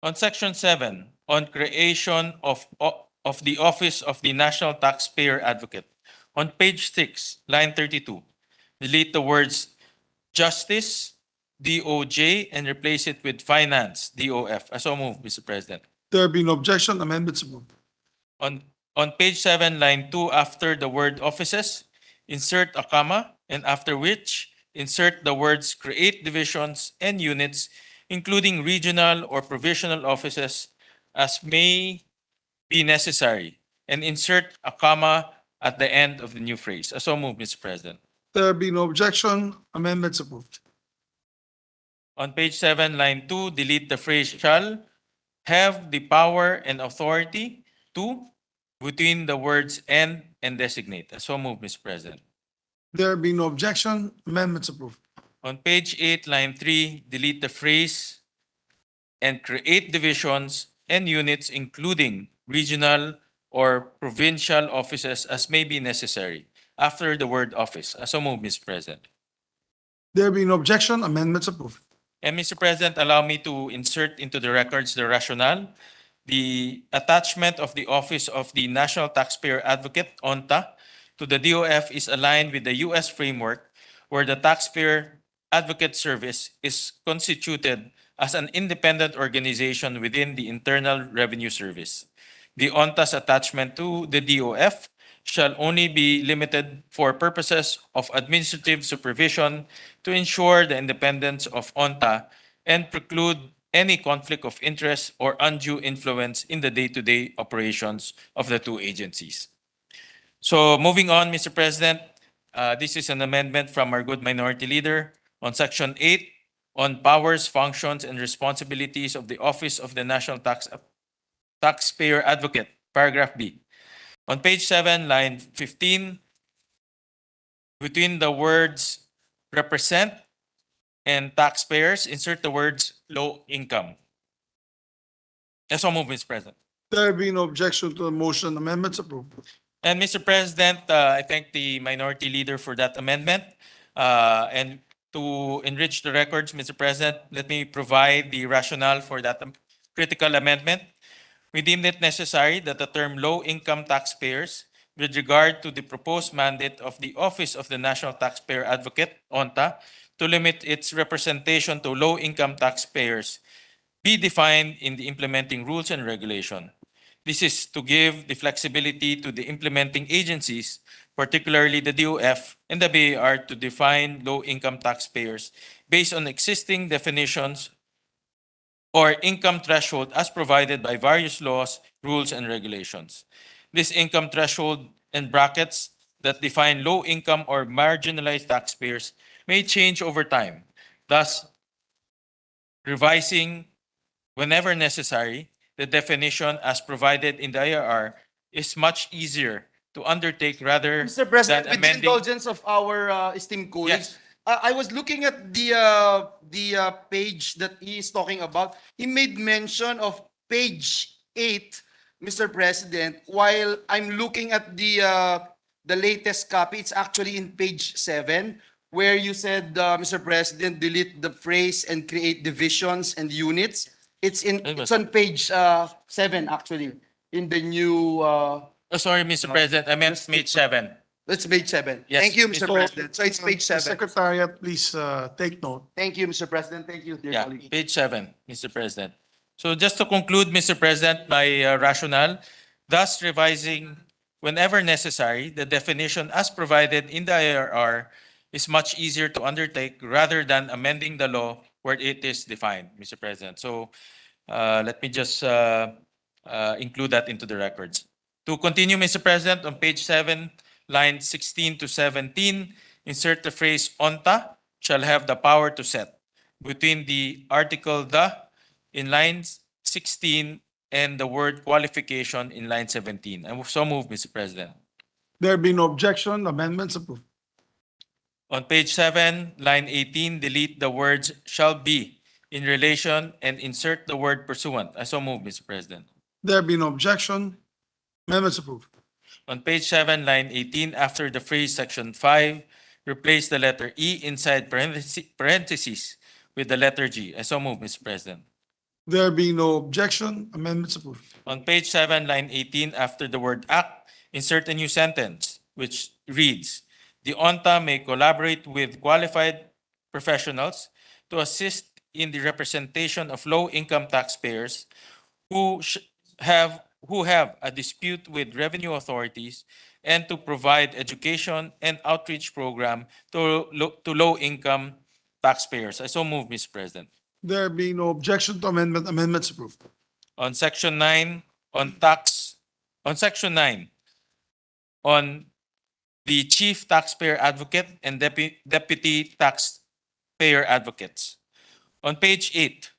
On section 7, on creation of the Office of the National Taxpayer Advocate. On page 6, line 32, delete the words justice, DOJ, and replace it with finance, DOF. So moved, Mr. President. There being no objection, amendments approved. On page 7, line 2, after the word offices, insert a comma, and after which, insert the words create divisions and units, including regional or provisional offices, as may be necessary, and insert a comma at the end of the new phrase. So moved, Mr. President. There being no objection, amendments approved. On page 7, line 2, delete the phrase shall have the power and authority to between the words and designate. So moved, Mr. President. There being no objection, amendments approved. On page 8, line 3, delete the phrase and create divisions and units, including regional or provincial offices as may be necessary, after the word office. So moved, Mr. President. There being no objection, amendments approved. And Mr. President, allow me to insert into the records the rationale. The attachment of the Office of the National Taxpayer Advocate, ONTA, to the DOF is aligned with the U.S. framework where the Taxpayer Advocate Service is constituted as an independent organization within the Internal Revenue Service. The ONTA's attachment to the DOF shall only be limited for purposes of administrative supervision to ensure the independence of ONTA and preclude any conflict of interest or undue influence in the day-to-day operations of the two agencies. So moving on, Mr. President, this is an amendment from our good minority leader on section 8 on powers, functions, and responsibilities of the Office of the National Taxpayer Advocate, paragraph B. On page 7, line 15, between the words represent and taxpayers, insert the words low income. So moved, Mr. President. There being no objection to the motion, amendments approved. And Mr. President, I thank the minority leader for that amendment. And to enrich the records, Mr. President, let me provide the rationale for that critical amendment. We deemed it necessary that the term low-income taxpayers, with regard to the proposed mandate of the Office of the National Taxpayer Advocate, ONTA, to limit its representation to low-income taxpayers, be defined in the implementing rules and regulation. This is to give the flexibility to the implementing agencies, particularly the DOF and the BAR, to define low-income taxpayers based on existing definitions or income threshold as provided by various laws, rules, and regulations. This income threshold and brackets that define low-income or marginalized taxpayers may change over time, thus revising whenever necessary, the definition as provided in the IRR is much easier to undertake rather Mr. President, than with the amending. indulgence of our esteemed colleagues, Yes. I was looking at the page that he is talking about. He made mention of page 8, Mr. President, while I'm looking at the latest copy, it's actually in page 7, where you said, Mr. President, delete the phrase and create divisions and units. It's on page 7 actually, in the new Oh, sorry, Mr. President, I meant page 7. It's page 7. Yes, Thank you, Mr. Mr. President. So it's page The 7. Secretariat, please take note. Thank you, Mr. President. Thank you, dear Yeah, colleague. page 7, Mr. President. So just to conclude, Mr. President, my rationale, thus revising whenever necessary, the definition as provided in the IRR is much easier to undertake rather than amending the law where it is defined, Mr. President. So let me just include that into the records. To continue, Mr. President, on page 7, lines 16 to 17, insert the phrase "onta shall have the power to set" between the article "the" in lines 16 and the word "qualification" in line 17. I so move, Mr. President. There be no objection, amendments approved. On page 7, line 18, delete the words "shall be" in relation and insert the word "pursuant." I so move, Mr. President. There be no objection, amendments approved. On page 7, line 18, after the phrase section 5, replace the letter E inside parentheses with the letter G. I so move, Mr. President. There be no objection, amendments approved. On page 7, line 18, after the word act, insert a new sentence which reads, "The ONTA may collaborate with qualified professionals to assist in the representation of low-income taxpayers who have a dispute with revenue authorities and to provide education and outreach program to low-income taxpayers." I so move, Mr. President. There be no objection to amendment, amendments approved. On section 9, on section 9, on the chief taxpayer advocate and deputy taxpayer advocates. On page 8,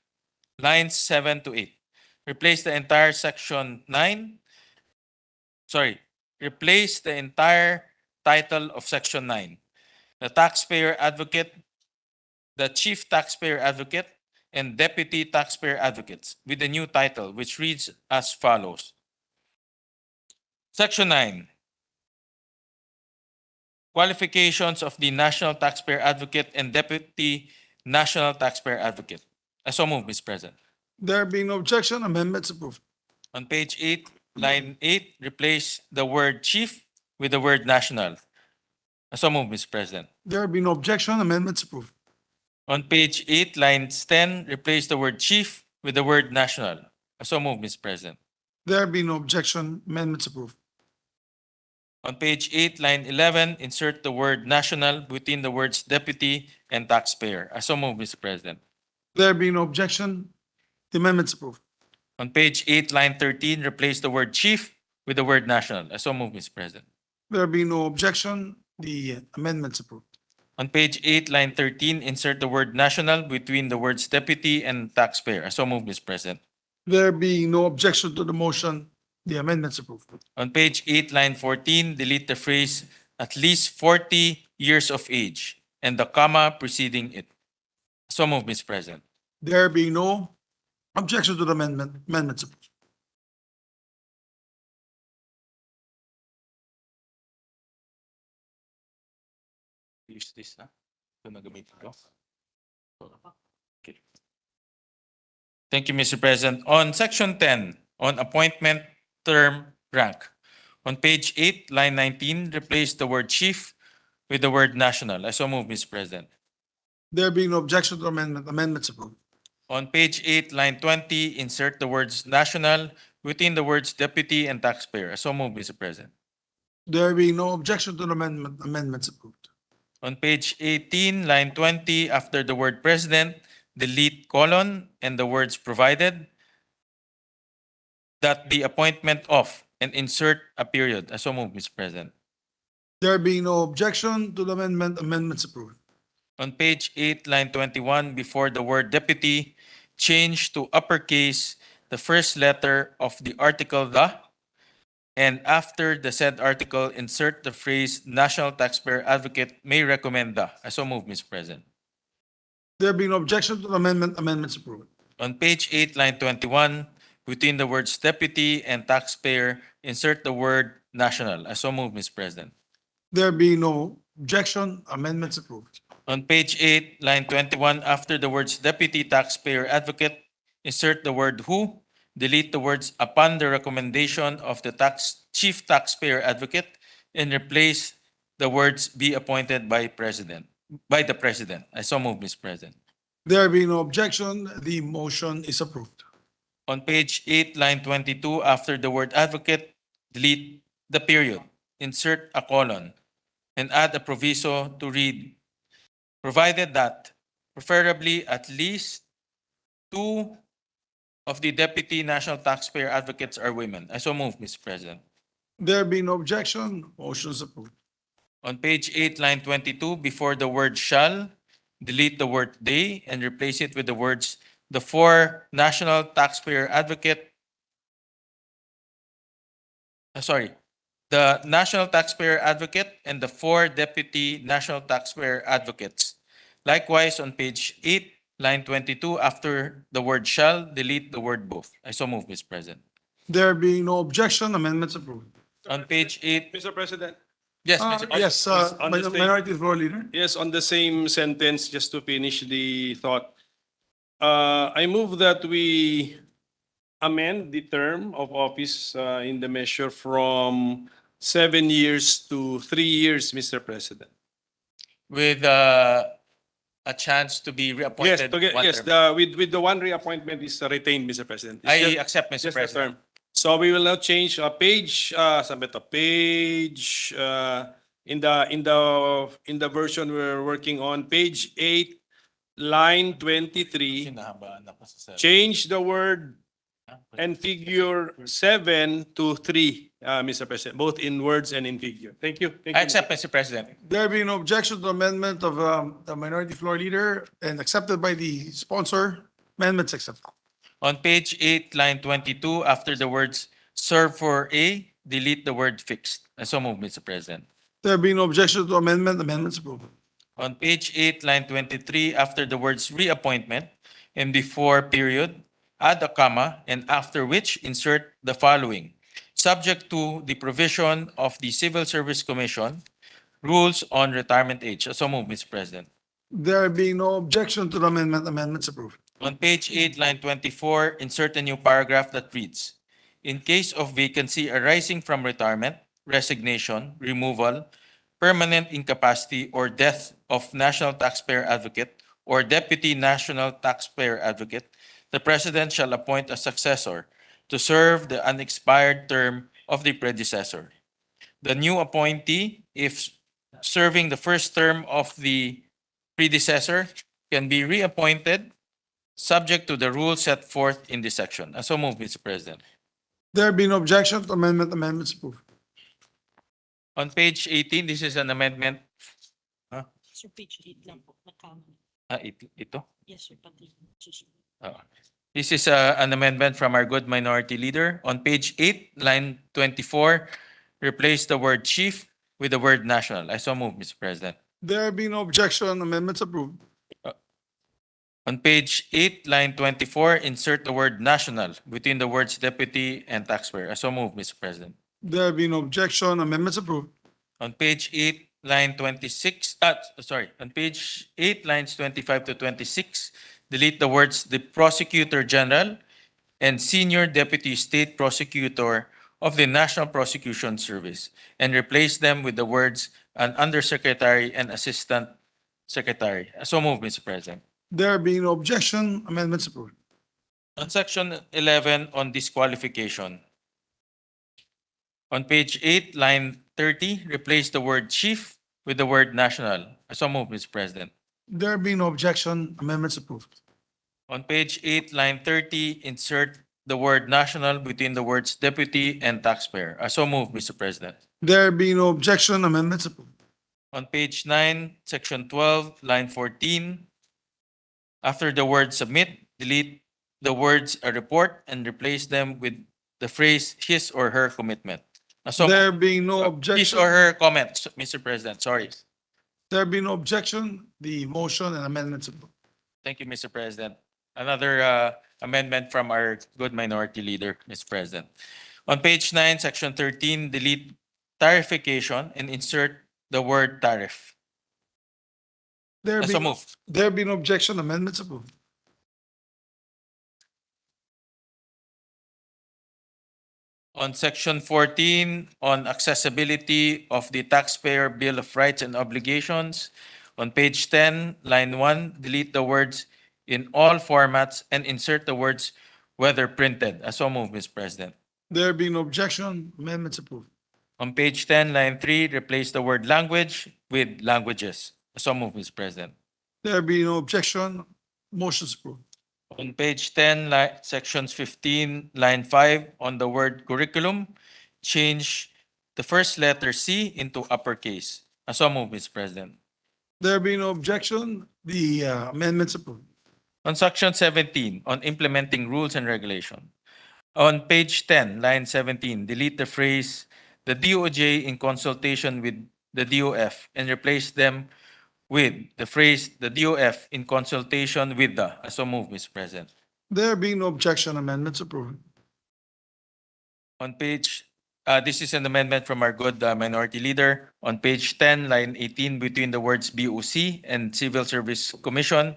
lines 7 to 8, replace the entire section 9. Replace the entire title of section 9. The taxpayer advocate, the chief taxpayer advocate, and deputy taxpayer advocates with the new title, which reads as follows. Section 9. Qualifications of the National Taxpayer Advocate and Deputy National Taxpayer Advocate. I so move, Mr. President. There being no objection, amendments approved. On page 8, line 8, replace the word chief with the word national. I so move, Mr. President. There be no objection, amendments approved. On page 8, lines 10, replace the word chief with the word national. I so move, Mr. President. There be no objection, amendments approved. On page 8, line 11, insert the word national between the words deputy and taxpayer. I so move, Mr. President. There be no objection, the amendments approved. On page 8, line 13, replace the word chief with the word national. I so move, Mr. President. There be no objection, the amendments approved. On page 8, line 13, insert the word national between the words deputy and taxpayer. I so move, Mr. President. There being no objection to the motion, the amendments approved. On page 8, line 14, delete the phrase "at least 40 years of age" and the comma preceding it. So move, Mr. President. There being no objection to the amendment, amendments approved. Use this na. Ito na gamitin ko. Okay. Thank you, Mr. President. On section 10, on appointment term rank. On page 8, line 19, replace the word chief with the word national. I so move, Mr. President. There being no objection to amendment, amendments approved. On page 8, line 20, insert the words national within the words deputy and taxpayer. I so move, Mr. President. There being no objection to the amendment, amendments approved. On page 18, line 20, after the word president, delete colon and the words provided that the appointment of and insert a period. I so move, Mr. President. There being no objection to the amendment, amendments approved. On page 8, line 21, before the word deputy, change to uppercase the first letter of the article "the," and after the said article, insert the phrase "National Taxpayer Advocate may recommend the." I so move, Mr. President. There being no objection to the amendment, amendments approved. On page 8, line 21, between the words deputy and taxpayer, insert the word national. I so move, Mr. President. There being no objection, amendments approved. On page 8, line 21, after the words deputy taxpayer advocate, insert the word who, delete the words upon the recommendation of the chief taxpayer advocate, and replace the words be appointed by the president. I so move, Mr. President. There being no objection, the motion is approved. On page 8, line 22, after the word advocate, delete the period, insert a colon, and add a proviso to read, provided that preferably at least 2 of the deputy national taxpayer advocates are women. I so move, Mr. President. There being no objection, motion is approved. On page 8, line 22, before the word shall, delete the word they and replace it with the words the 4 national taxpayer advocate. The national taxpayer advocate and the 4 deputy national taxpayer advocates. Likewise, on page 8, line 22, after the word shall, delete the word both. I so move, Mr. President. There being no objection, amendments approved. On page 8, Mr. President, yes, Mr. President. Yes, on the state- Minority Floor Leader. yes, on the same sentence, just to finish the thought. I move that we amend the term of office in the measure from 7 years to 3 years, Mr. President. With a chance to be Yes, reappointed. one yes, term. with the one reappointment is retained, Mr. President. It's I just- accept, Mr. just the President. term. So we will now change page, saan ba ito? Page, in the version we're working on, page 8, line 23, Sinahabaan ako sa cell. change the word and figure 7 to 3, Mr. President, both in words and in figure. Thank you. Thank I you. accept, Mr. President. There being no objection to amendment of the Minority Floor Leader and accepted by the sponsor, amendments accepted. On page 8, line 22, after the words serve for A, delete the word fixed. I so move, Mr. President. There being no objection to amendment, amendments approved. On page 8, line 23, after the words reappointment and before period, add a comma, and after which insert the following. Subject to the provision of the Civil Service Commission rules on retirement age. I so move, Mr. President. There being no objection to the amendment, amendments approved. On page 8, line 24, insert a new paragraph that reads, in case of vacancy arising from retirement, resignation, removal, permanent incapacity, or death of National Taxpayer Advocate or Deputy National Taxpayer Advocate, the President shall appoint a successor to serve the unexpired term of the predecessor. The new appointee, if serving the first term of the predecessor, can be reappointed subject to the rules set forth in this section. I so move, Mr. President. There being no objection to amendment, amendments approved. On page 18, this is an amendment. Sir, page 8 lang po, nakama. Ito? Yes, sir, pati susunod. This is an amendment from our good minority leader. On page 8, line 24, replace the word chief with the word national. I so move, Mr. President. There being no objection, amendments approved. On page 8, line 24, insert the word national between the words deputy and taxpayer. I so move, Mr. President. There being no objection, amendments approved. On page 8, line 26, on page 8, lines 25 to 26, delete the words the Prosecutor General and Senior Deputy State Prosecutor of the National Prosecution Service and replace them with the words an Undersecretary and Assistant Secretary. So move, Mr. President. There being no objection, amendments approved. On section 11 on disqualification. On page 8, line 30, replace the word chief with the word national. So move, Mr. President. There being no objection, amendments approved. On page 8, line 30, insert the word national between the words deputy and taxpayer. So move, Mr. President. There being no objection, amendments approved. On page 9, section 12, line 14, after the word submit, delete the words "a report" and replace them with the phrase "his or her commitment." So There being no his objection, or her comment, Mr. President, sorry. there being no objection, the motion and amendments approved. Thank you, Mr. President. Another amendment from our good minority leader, Mr. President. On page 9, section 13, delete tarification and insert the word tariff. There So being, move. there being no objection, amendments approved. On section 14, on accessibility of the taxpayer bill of rights and obligations. On page 10, line 1, delete the words "in all formats" and insert the words "whether printed." So move, Mr. President. There being no objection, amendments approved. On page 10, line 3, replace the word "language" with "languages." So move, Mr. President. There being no objection, motions approved. On page 10, sections 15, line 5, on the word curriculum, change the first letter C into uppercase. So move, Mr. President. There being no objection, the amendments approved. On section 17, on implementing rules and regulation. On page 10, line 17, delete the phrase "the DOJ in consultation with the DOF" and replace them with the phrase "the DOF in consultation with the." So move, Mr. President. There being no objection, amendments approved. On page, this is an amendment from our good minority leader. On page 10, line 18, between the words BOC and Civil Service Commission,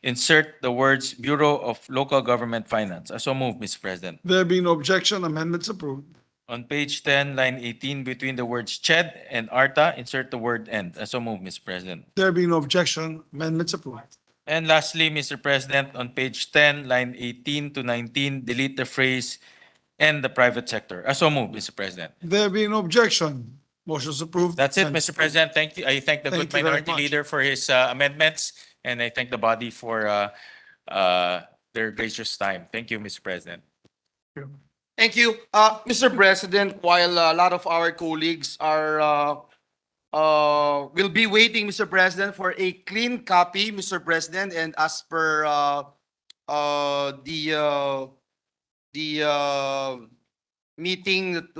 insert the words Bureau of Local Government Finance. So move, Mr. President. There being no objection, amendments approved. On page 10, line 18, between the words CHED and ARTA, insert the word "and." So move, Mr. President. There being no objection, amendments approved. And lastly, Mr. President, on page 10, line 18 to 19, delete the phrase "and the private sector." So move, Mr. President. There being no objection, motions approved. That's it, amendments Mr. President. Thank you. I thank the Thank good you very minority much. leader for his amendments, and I thank the body for their gracious time. Thank you, Mr. President. Thank you. Mr. President, while a lot of our colleagues are will be waiting, Mr. President, for a clean copy, Mr. President, and as per the meeting that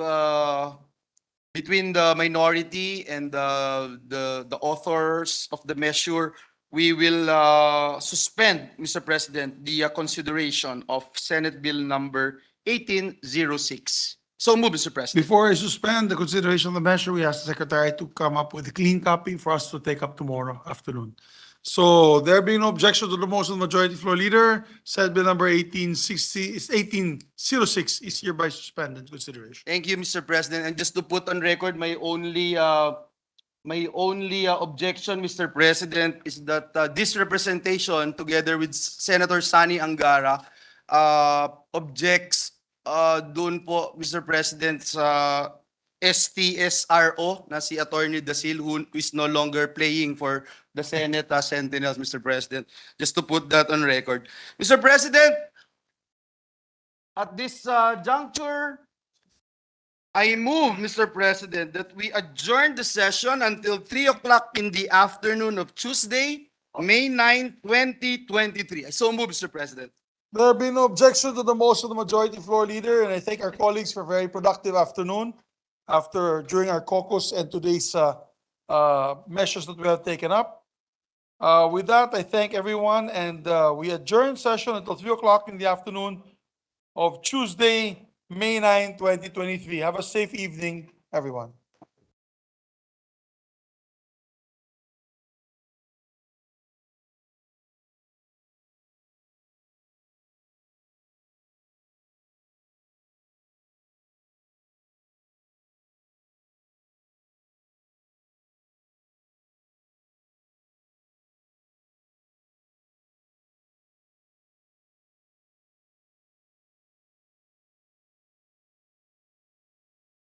between the minority and the authors of the measure, we will suspend, Mr. President, the consideration of Senate Bill number 1806. So move, Mr. President. Before I suspend the consideration of the measure, we ask the secretary to come up with a clean copy for us to take up tomorrow afternoon. So there being no objection to the motion of the majority floor leader, Senate Bill number 1806 is hereby suspended consideration. Thank you, Mr. President. And just to put on record, my only objection, Mr. President, is that this representation, together with Senator Sani Angara, objects dun po, Mr. President, sa STSRO na si Attorney Dasil, who is no longer playing for the Senate Sentinels, Mr. President. Just to put that on record. Mr. President, at this juncture, I move, Mr. President, that we adjourn the session until 3 o'clock in the afternoon of Tuesday, May 9, 2023. I so move, Mr. President. There being no objection to the motion of the majority floor leader, and I thank our colleagues for a very productive afternoon during our caucus and today's measures that we have taken up. With that, I thank everyone, and we adjourn session until 3 o'clock in the afternoon of Tuesday, May 9, 2023. Have a safe evening, everyone.